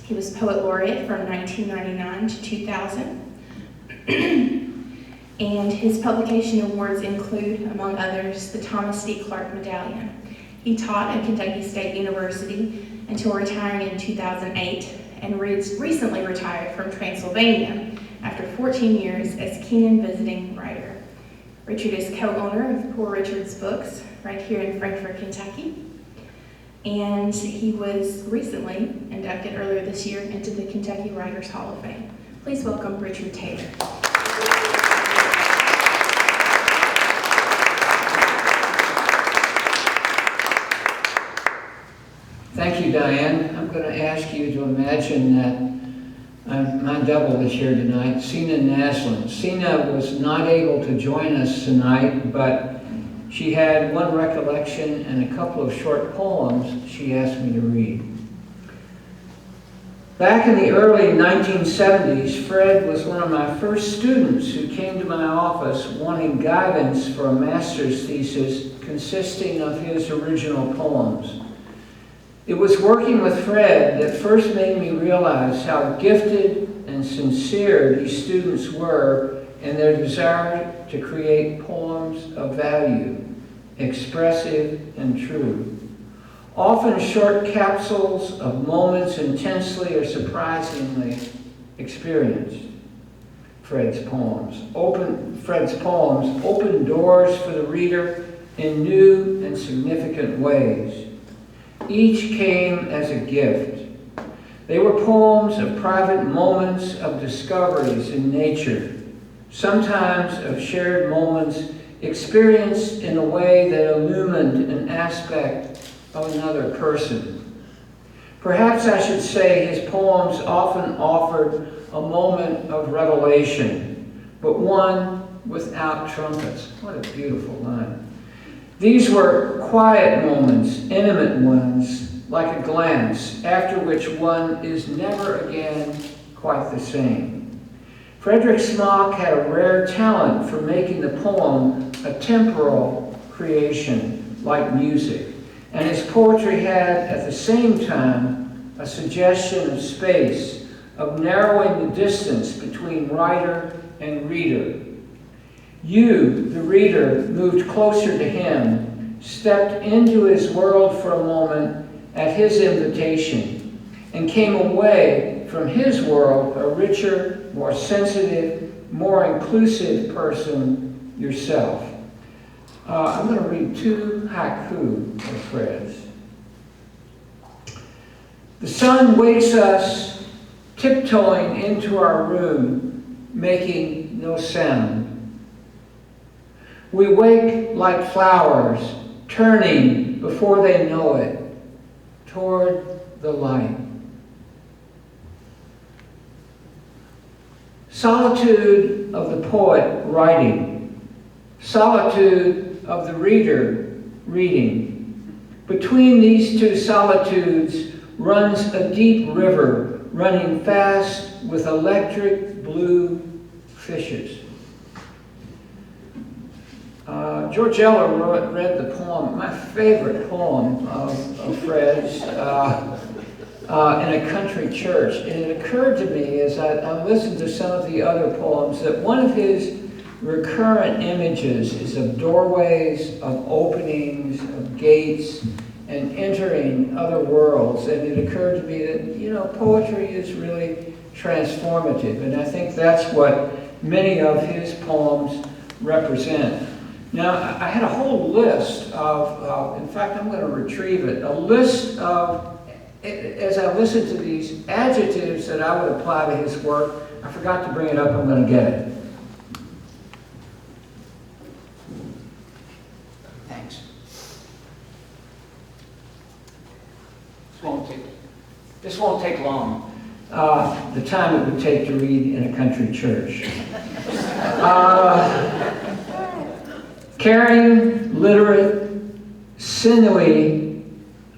He was Poet Laureate from 1999 to 2000. And his publication awards include, among others, the Thomas D. Clark Medallion. He taught at Kentucky State University until retiring in 2008 and recently retired from Transylvania after 14 years as Keenan visiting writer. Richard is co-owner of Poor Richard's Books right here in Frankfort, Kentucky. And he was recently inducted earlier this year into the Kentucky Writers Hall of Fame. Please welcome Richard Taylor. Thank you, Diane. I'm going to ask you to imagine that my double is here tonight, Sina Naslin. Sina was not able to join us tonight, but she had one recollection and a couple of short poems she asked me to read. Back in the early 1970s, Fred was one of my first students who came to my office wanting guidance for a master's thesis consisting of his original poems. It was working with Fred that first made me realize how gifted and sincere these students were in their desire to create poems of value, expressive and true. Often short capsules of moments intensely or surprisingly experienced. Fred's poems opened doors for the reader in new and significant ways. Each came as a gift. They were poems of private moments of discoveries in nature, sometimes of shared moments experienced in a way that illumined an aspect of another person. Perhaps I should say his poems often offered a moment of revelation, but one without trumpets. What a beautiful line. These were quiet moments, intimate ones, like a glance, after which one is never again quite the same. Frederick Smock had a rare talent for making the poem a temporal creation, like music, and his poetry had, at the same time, a suggestion of space, of narrowing the distance between writer and reader. You, the reader, moved closer to him, stepped into his world for a moment at his invitation, and came away from his world a richer, more sensitive, more inclusive person yourself. I'm going to read 2 haiku of Fred's. The sun wakes us tiptoeing into our room, making no sound. We wake like flowers, turning before they know it, toward the light. Solitude of the poet writing, solitude of the reader reading. Between these 2 solitudes runs a deep river running fast with electric blue fishes. George Eller read the poem, my favorite poem of Fred's, in a country church. And it occurred to me as I listened to some of the other poems that one of his recurrent images is of doorways, of openings, of gates, and entering other worlds. And it occurred to me that, poetry is really transformative. And I think that's what many of his poems represent. Now, I had a whole list in fact, I'm going to retrieve it, a list of, as I listened to these adjectives that I would apply to his work. I forgot to bring it up, I'm going to get it. Thanks. This won't take long. The time it would take to read in a country church. Caring, literate, sinewy,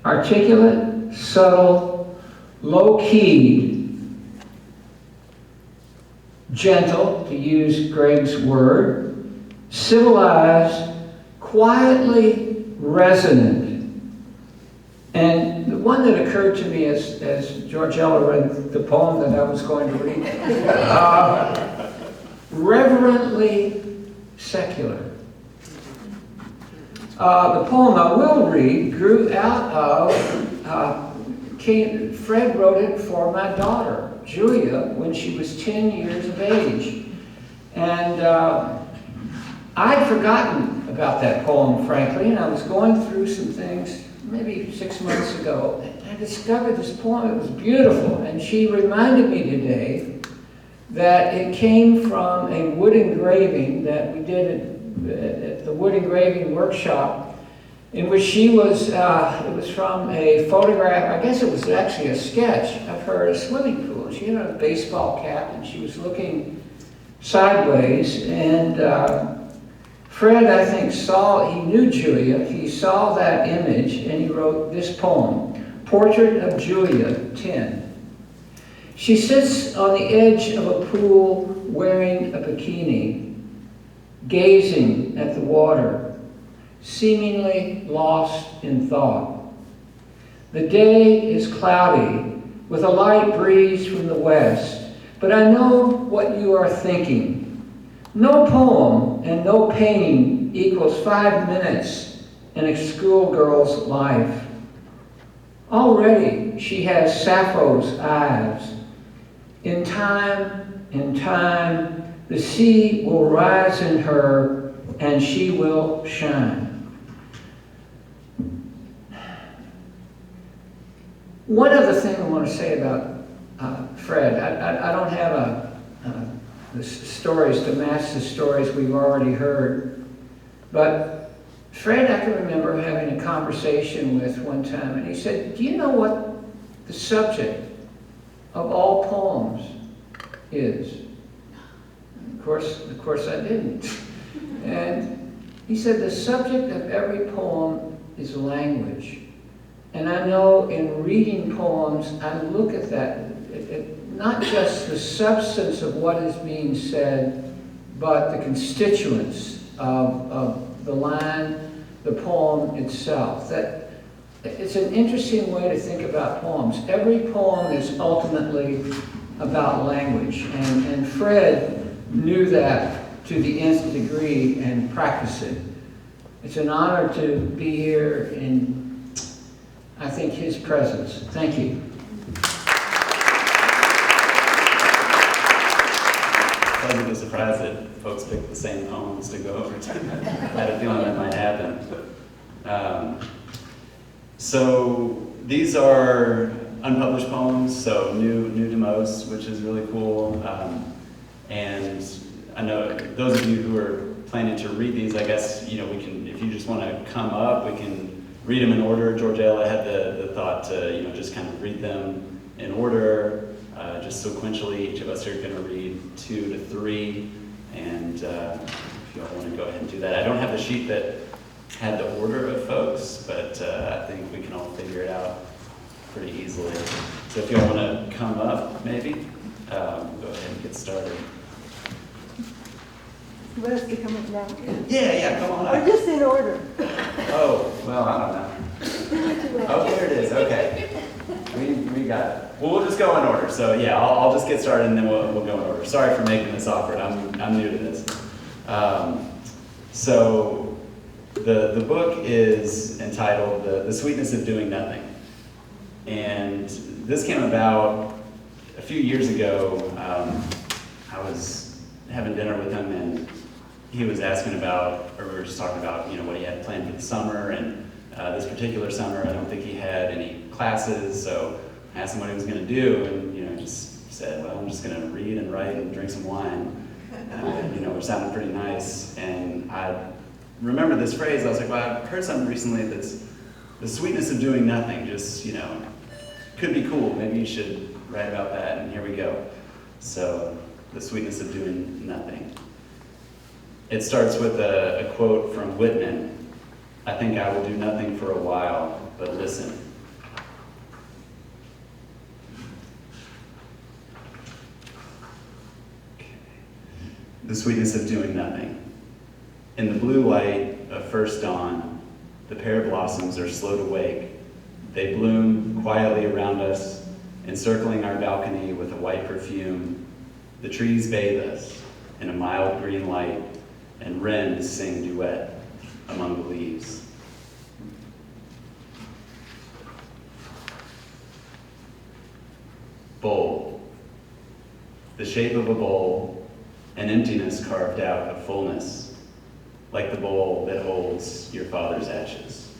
articulate, subtle, low-keyed, gentle, to use Greg's word, civilized, quietly resonant. And the one that occurred to me as George Eller read the poem that I was going to read, reverently secular. The poem I will read grew out of, Fred wrote it for my daughter, Julia, when she was 10 years of age. And I'd forgotten about that poem, frankly, and I was going through some things maybe 6 months ago. And I discovered this poem, it was beautiful, and she reminded me today that it came from a wood engraving that we did at the wood engraving workshop, in which she was, it was from a photograph, I guess it was actually a sketch of her at a swimming pool. She had a baseball cap and she was looking sideways, and Fred, I think, he knew Julia, he saw that image, and he wrote this poem, Portrait of Julia, 10. She sits on the edge of a pool wearing a bikini, gazing at the water, seemingly lost in thought. The day is cloudy, with a light breeze from the west, but I know what you are thinking. No poem and no painting equals 5 minutes in a schoolgirl's life. Already she has Sappho's eyes. In time, the sea will rise in her and she will shine. One other thing I want to say about Fred, I don't have the stories to match the stories we've already heard, but Fred, I can remember having a conversation with one time, and he said, do you know what the subject of all poems is? And of course I didn't. And he said, the subject of every poem is language. And I know in reading poems, I look at that, not just the substance of what is being said, but the constituents of the line, the poem itself. That it's an interesting way to think about poems. Every poem is ultimately about language, and Fred knew that to the nth degree and practiced it. It's an honor to be here in, I think, his presence. Thank you. Pleasantly surprised that folks picked the same poems to go over to. I had a feeling that might happen. So these are unpublished poems, so new to most, which is really cool. And I know those of you who are planning to read these, I guess, we can, if you just want to come up, we can read them in order. Georgiella had the thought to, just kind of read them in order, just sequentially. Each of us are going to read 2 to 3, and if you all want to go ahead and do that. I don't have the sheet that had the order of folks, but I think we can all figure it out pretty easily. So if you all want to come up, maybe, go ahead and get started. You want us to come up now? Yeah, come on Or up. just in order? Oh, well, I don't know. Oh, there it is, okay. We got it. Well, we'll just go in order. So yeah, I'll just get started and then we'll go in order. Sorry for making this awkward. I'm new to this. So the book is entitled The Sweetness of Doing Nothing. And this came about a few years ago. I was having dinner with him and he was asking about, or we were just talking about, what he had planned for the summer. And this particular summer, I don't think he had any classes, so I asked him what he was going to do, and just said, well, I'm just going to read and write and drink some wine, which sounded pretty nice. And I remembered this phrase. I was like, well, I've heard something recently that's the sweetness of doing nothing. Just, could be cool. Maybe you should write about that. And here we go. So, the sweetness of doing nothing. It starts with a quote from Whitman. I think I will do nothing for a while, but listen. The sweetness of doing nothing. In the blue light of first dawn, the pear blossoms are slow to wake. They bloom quietly around us, encircling our balcony with a white perfume. The trees bathe us in a mild green light, and wrens sing duet among the leaves. Bowl. The shape of a bowl, an emptiness carved out of fullness, like the bowl that holds your father's ashes.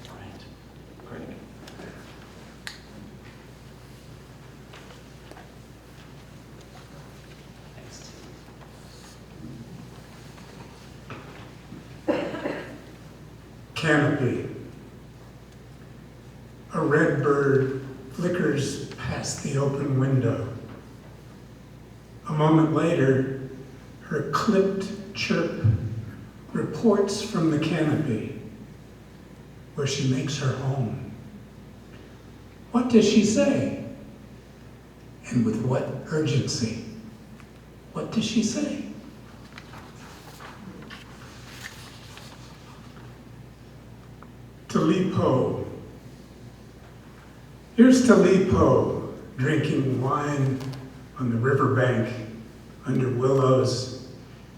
All right, Craig. Canopy. A red bird flickers past the open window. A moment later, her clipped chirp reports from the canopy, where she makes her home. What does she say? And with what urgency? What does she say? Talipo. Here's Talipo drinking wine on the riverbank under willows,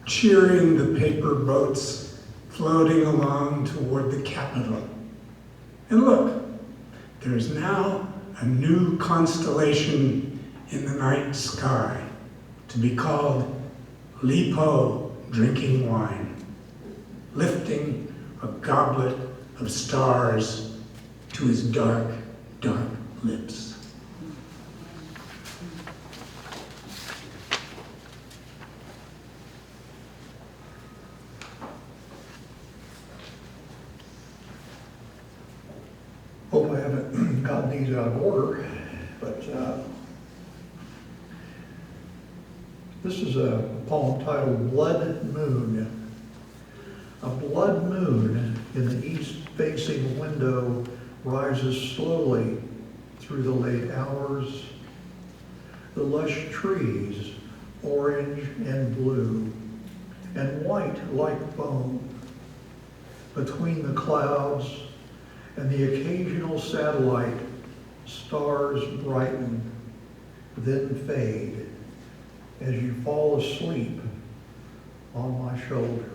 cheering the paper boats floating along toward the capital. And look, there's now a new constellation in the night sky to be called Lipo drinking wine, lifting a goblet of stars to his dark, dark lips. But this is a poem titled Blood Moon. A blood moon in the east-facing window rises slowly through the late hours. The lush trees, orange and blue, and white like bone. Between the clouds and the occasional satellite, stars brighten, then fade as you fall asleep on my shoulder.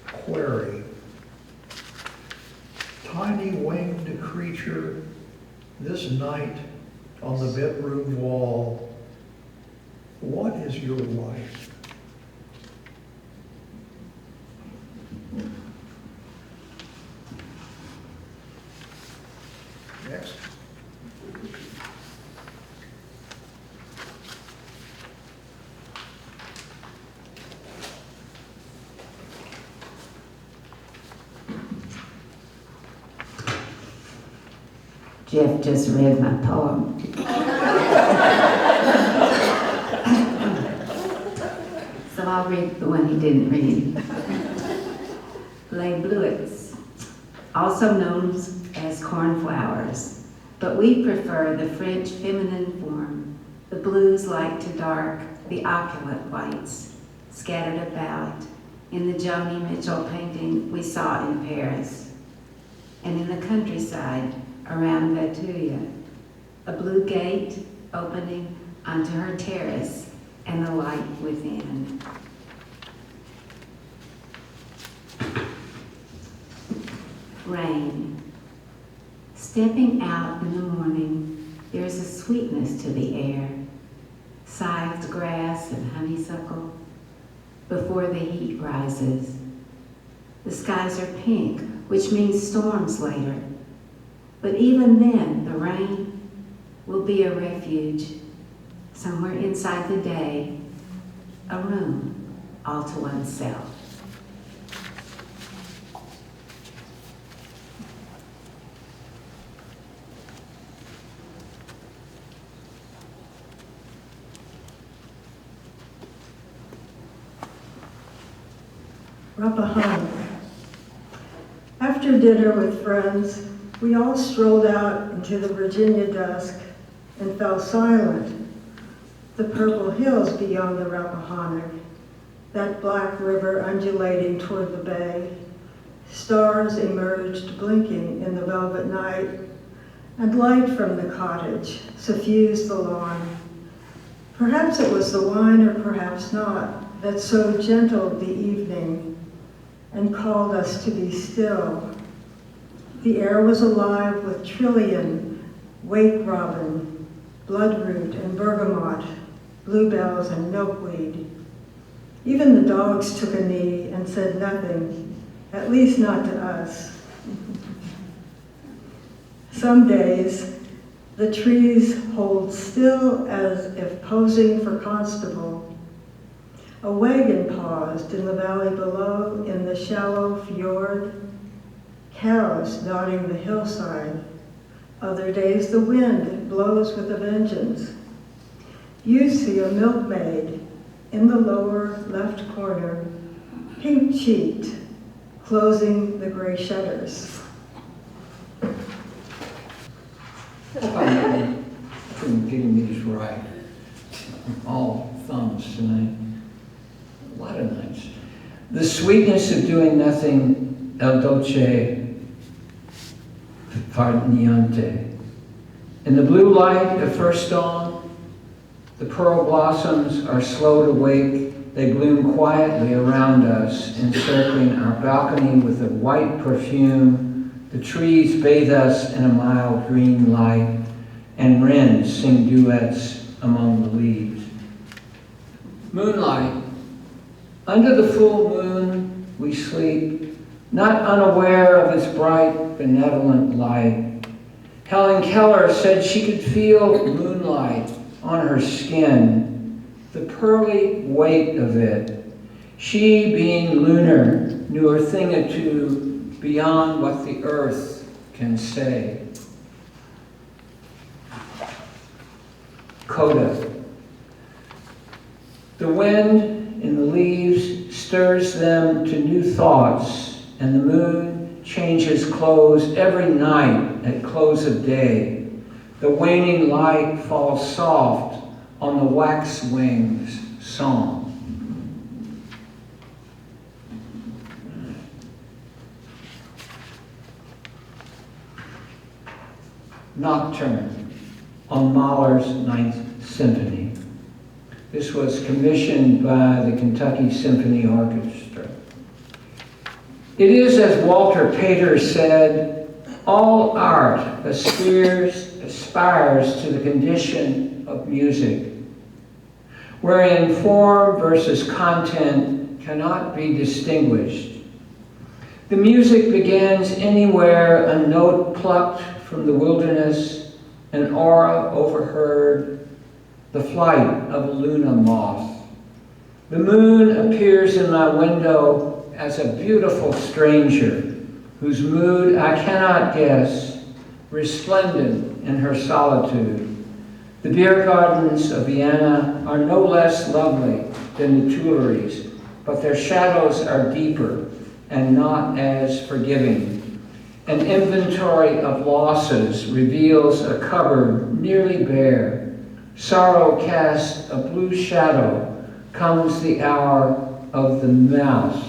Query. Tiny winged creature, this night on the bedroom wall, what is your life? Next. Jeff just read my poem. So I'll read the one he didn't read. Les Bleuets, also known as cornflowers, but we prefer the French feminine form, the blues light to dark, the opulent whites, scattered about in the Joni Mitchell painting we saw in Paris, and in the countryside around Vetouille, a blue gate opening onto her terrace and the light within. Rain. Stepping out in the morning, there's a sweetness to the air, scythed grass and honeysuckle, before the heat rises. The skies are pink, which means storms later. But even then, the rain will be a refuge, somewhere inside the day, a room all to oneself. Rappahannock. After dinner with friends, we all strolled out into the Virginia dusk and fell silent. The purple hills beyond the Rappahannock, that black river undulating toward the bay. Stars emerged blinking in the velvet night, and light from the cottage suffused the lawn. Perhaps it was the wine, or perhaps not, that so gentled the evening and called us to be still. The air was alive with trillion, wake robin, bloodroot and bergamot, bluebells and milkweed. Even the dogs took a knee and said nothing, at least not to us. Some days, the trees hold still as if posing for constable. A wagon paused in the valley below in the shallow fjord, cows dotting the hillside. Other days the wind blows with a vengeance. You see a milkmaid in the lower left corner, pink-cheeked, closing the gray shutters. I'm getting these right. All thumbs tonight. A lot of nights. The sweetness of doing nothing, el dolce far niente. In the blue light of first dawn, the pearl blossoms are slow to wake. They bloom quietly around us, encircling our balcony with a white perfume. The trees bathe us in a mild green light, and wrens sing duets among the leaves. Moonlight. Under the full moon, we sleep, not unaware of its bright, benevolent light. Helen Keller said she could feel moonlight on her skin, the pearly weight of it. She, being lunar, knew a thing or two beyond what the earth can say. Coda. The wind in the leaves stirs them to new thoughts, and the moon changes clothes every night at close of day. The waning light falls soft on the wax wing's song. Nocturne on Mahler's Ninth Symphony. This was commissioned by the Kentucky Symphony Orchestra. It is, as Walter Pater said, all art aspires to the condition of music, wherein form versus content cannot be distinguished. The music begins anywhere a note plucked from the wilderness, an aura overheard, the flight of a Luna moth. The moon appears in my window as a beautiful stranger whose mood I cannot guess, resplendent in her solitude. The beer gardens of Vienna are no less lovely than the Tuileries, but their shadows are deeper and not as forgiving. An inventory of losses reveals a cupboard nearly bare. Sorrow casts a blue shadow. Comes the hour of the mouse.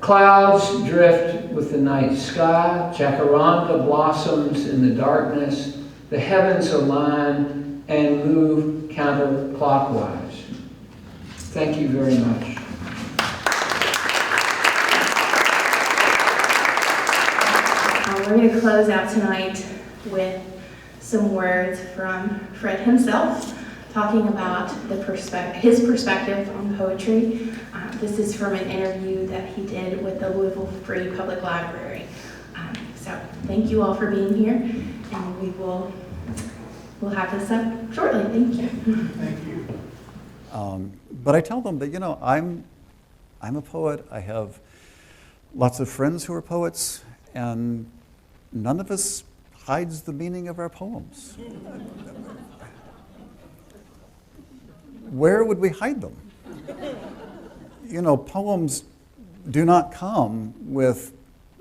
Clouds drift with the night sky. Jacaranda blossoms in the darkness. The heavens align and move counterclockwise. Thank you very much. We're going to close out tonight with some words from Fred himself, talking about his perspective on poetry. This is from an interview that he did with the Louisville Free Public Library. So thank you all for being here, and we'll have this up shortly. Thank you. Thank you. But I tell them that, I'm a poet. I have lots of friends who are poets, and none of us hides the meaning of our poems. Where would we hide them? Poems do not come with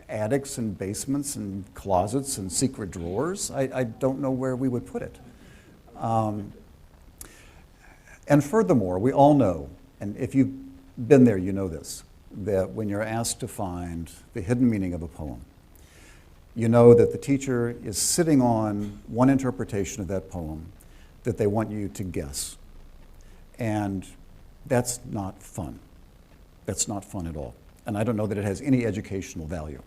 attics and basements and closets and secret drawers. I don't know where we would put it. And furthermore, we all know, and if you've been there, you know this, that when you're asked to find the hidden meaning of a poem, you know that the teacher is sitting on one interpretation of that poem that they want you to guess. And that's not fun. That's not fun at all. And I don't know that it has any educational value.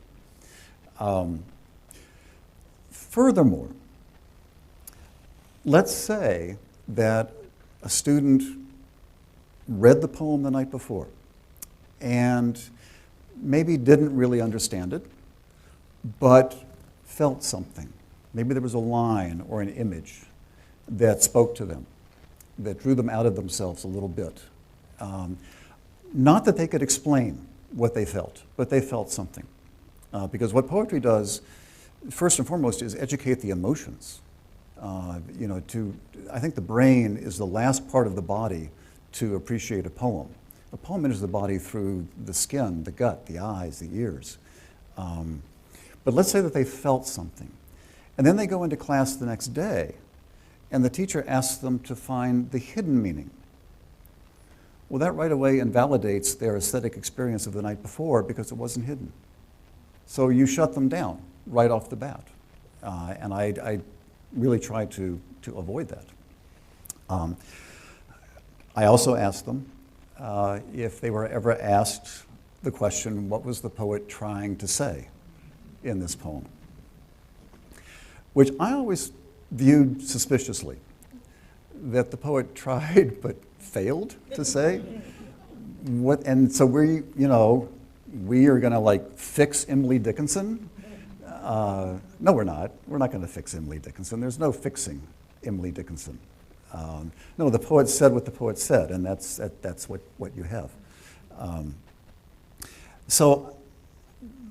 Furthermore, let's say that a student read the poem the night before and maybe didn't really understand it, but felt something. Maybe there was a line or an image that spoke to them, that drew them out of themselves a little bit. Not that they could explain what they felt, but they felt something. Because what poetry does, first and foremost, is educate the emotions. I think the brain is the last part of the body to appreciate a poem. A poem enters the body through the skin, the gut, the eyes, the ears. But let's say that they felt something. And then they go into class the next day, and the teacher asks them to find the hidden meaning. Well, that right away invalidates their aesthetic experience of the night before because it wasn't hidden. So you shut them down right off the bat. And I really try to avoid that. I also asked them if they were ever asked the question, what was the poet trying to say in this poem? Which I always viewed suspiciously, that the poet tried but failed to say. And so we are gonna fix Emily Dickinson? No, we're not. We're not gonna fix Emily Dickinson. There's no fixing Emily Dickinson. No, the poet said what the poet said, and that's what you have. So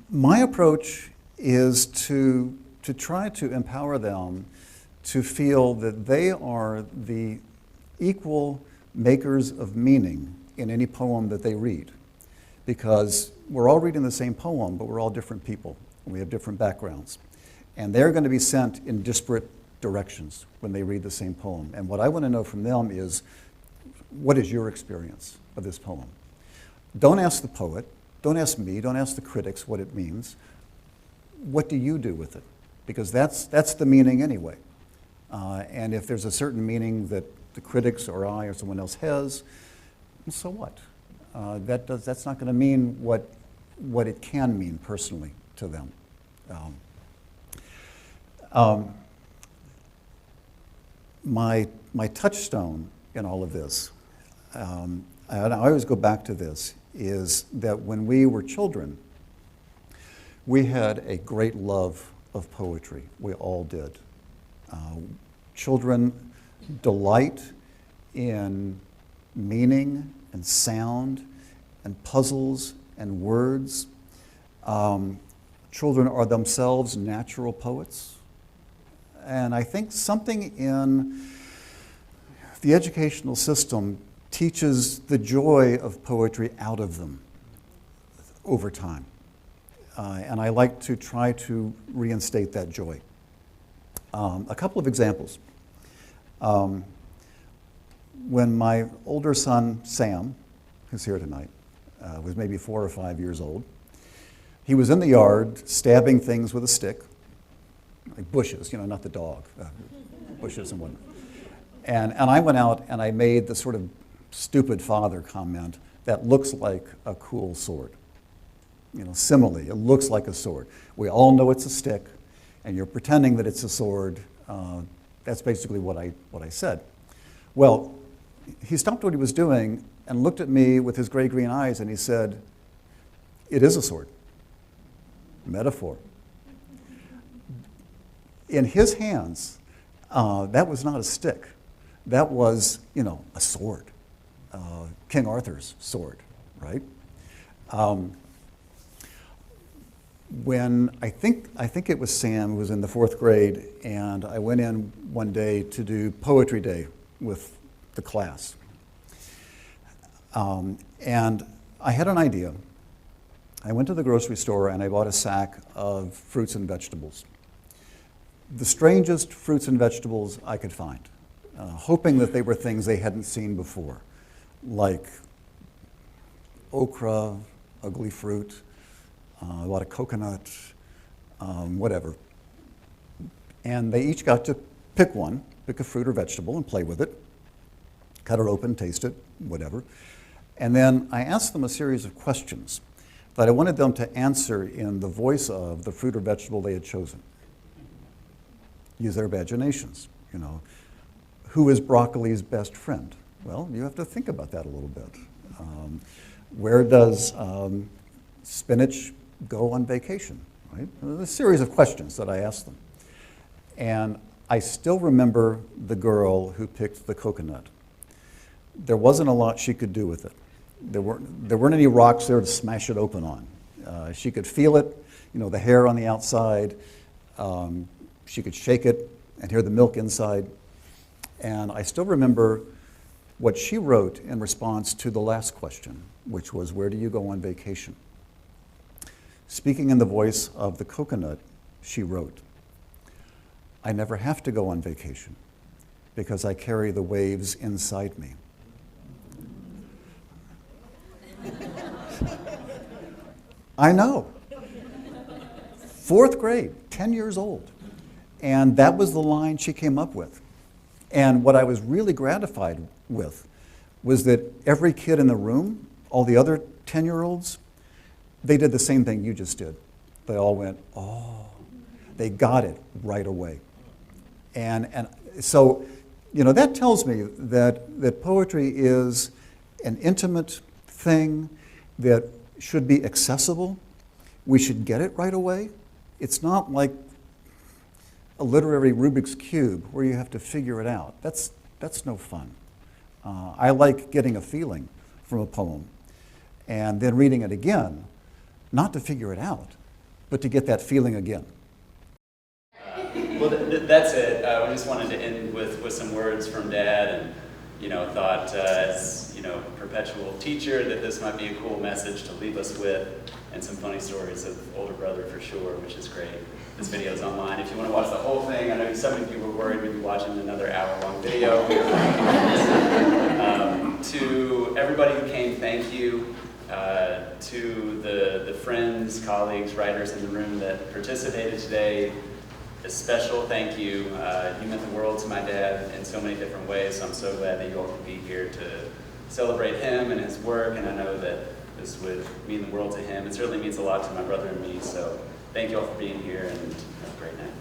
my approach is to try to empower them to feel that they are the equal makers of meaning in any poem that they read. Because we're all reading the same poem, but we're all different people. We have different backgrounds. And they're going to be sent in disparate directions when they read the same poem. And what I want to know from them is, what is your experience of this poem? Don't ask the poet, don't ask me, don't ask the critics what it means. What do you do with it? Because that's the meaning anyway. And if there's a certain meaning that the critics or I or someone else has, well, so what? That's not going to mean what it can mean personally to them. My touchstone in all of this, and I always go back to this, is that when we were children, we had a great love of poetry. We all did. Children delight in meaning and sound and puzzles and words. Children are themselves natural poets. And I think something in the educational system teaches the joy of poetry out of them over time. And I like to try to reinstate that joy. A couple of examples. When my older son, Sam, who's here tonight, was maybe 4 or 5 years old, he was in the yard stabbing things with a stick, like bushes, not the dog, bushes and whatnot. And I went out and I made the sort of stupid father comment, that looks like a cool sword. Simile, it looks like a sword. We all know it's a stick, and you're pretending that it's a sword. That's basically what I said. Well, he stopped what he was doing and looked at me with his gray-green eyes, and he said, "It is a sword." Metaphor. In his hands, that was not a stick. That was, a sword. King Arthur's sword, right? When I think it was Sam who was in the 4th grade, and I went in one day to do poetry day with the class. And I had an idea. I went to the grocery store and I bought a sack of fruits and vegetables. The strangest fruits and vegetables I could find, hoping that they were things they hadn't seen before, like okra, ugly fruit, a lot of coconut, whatever. And they each got to pick one, pick a fruit or vegetable and play with it, cut it open, taste it, whatever. And then I asked them a series of questions that I wanted them to answer in the voice of the fruit or vegetable they had chosen. Use their imaginations, Who is broccoli's best friend? Well, you have to think about that a little bit. Where does spinach go on vacation, right? There's a series of questions that I asked them. And I still remember the girl who picked the coconut. There wasn't a lot she could do with it. There weren't any rocks there to smash it open on. She could feel it, the hair on the outside. She could shake it and hear the milk inside. And I still remember what she wrote in response to the last question, which was, where do you go on vacation? Speaking in the voice of the coconut, she wrote, I never have to go on vacation because I carry the waves inside me. I know. 4th grade, 10 years old. And that was the line she came up with. And what I was really gratified with was that every kid in the room, all the other 10-year-olds, they did the same thing you just did. They all went, oh, they got it right away. And so, that tells me that poetry is an intimate thing that should be accessible. We should get it right away. It's not like a literary Rubik's Cube where you have to figure it out. That's no fun. I like getting a feeling from a poem and then reading it again, not to figure it out, but to get that feeling again. Well, that's it. We just wanted to end with some words from Dad, and thought as perpetual teacher that this might be a cool message to leave us with, and some funny stories of older brother for sure, which is great. This video is online. If you want to watch the whole thing, I know some of you were worried we'd be watching another hour-long video. To everybody who came, thank you. To the friends, colleagues, writers in the room that participated today, a special thank you. You meant the world to my dad in so many different ways, so I'm so glad that you all could be here to celebrate him and his work, and I know that this would mean the world to him. It certainly means a lot to my brother and me, so thank you all for being here, and have a great night.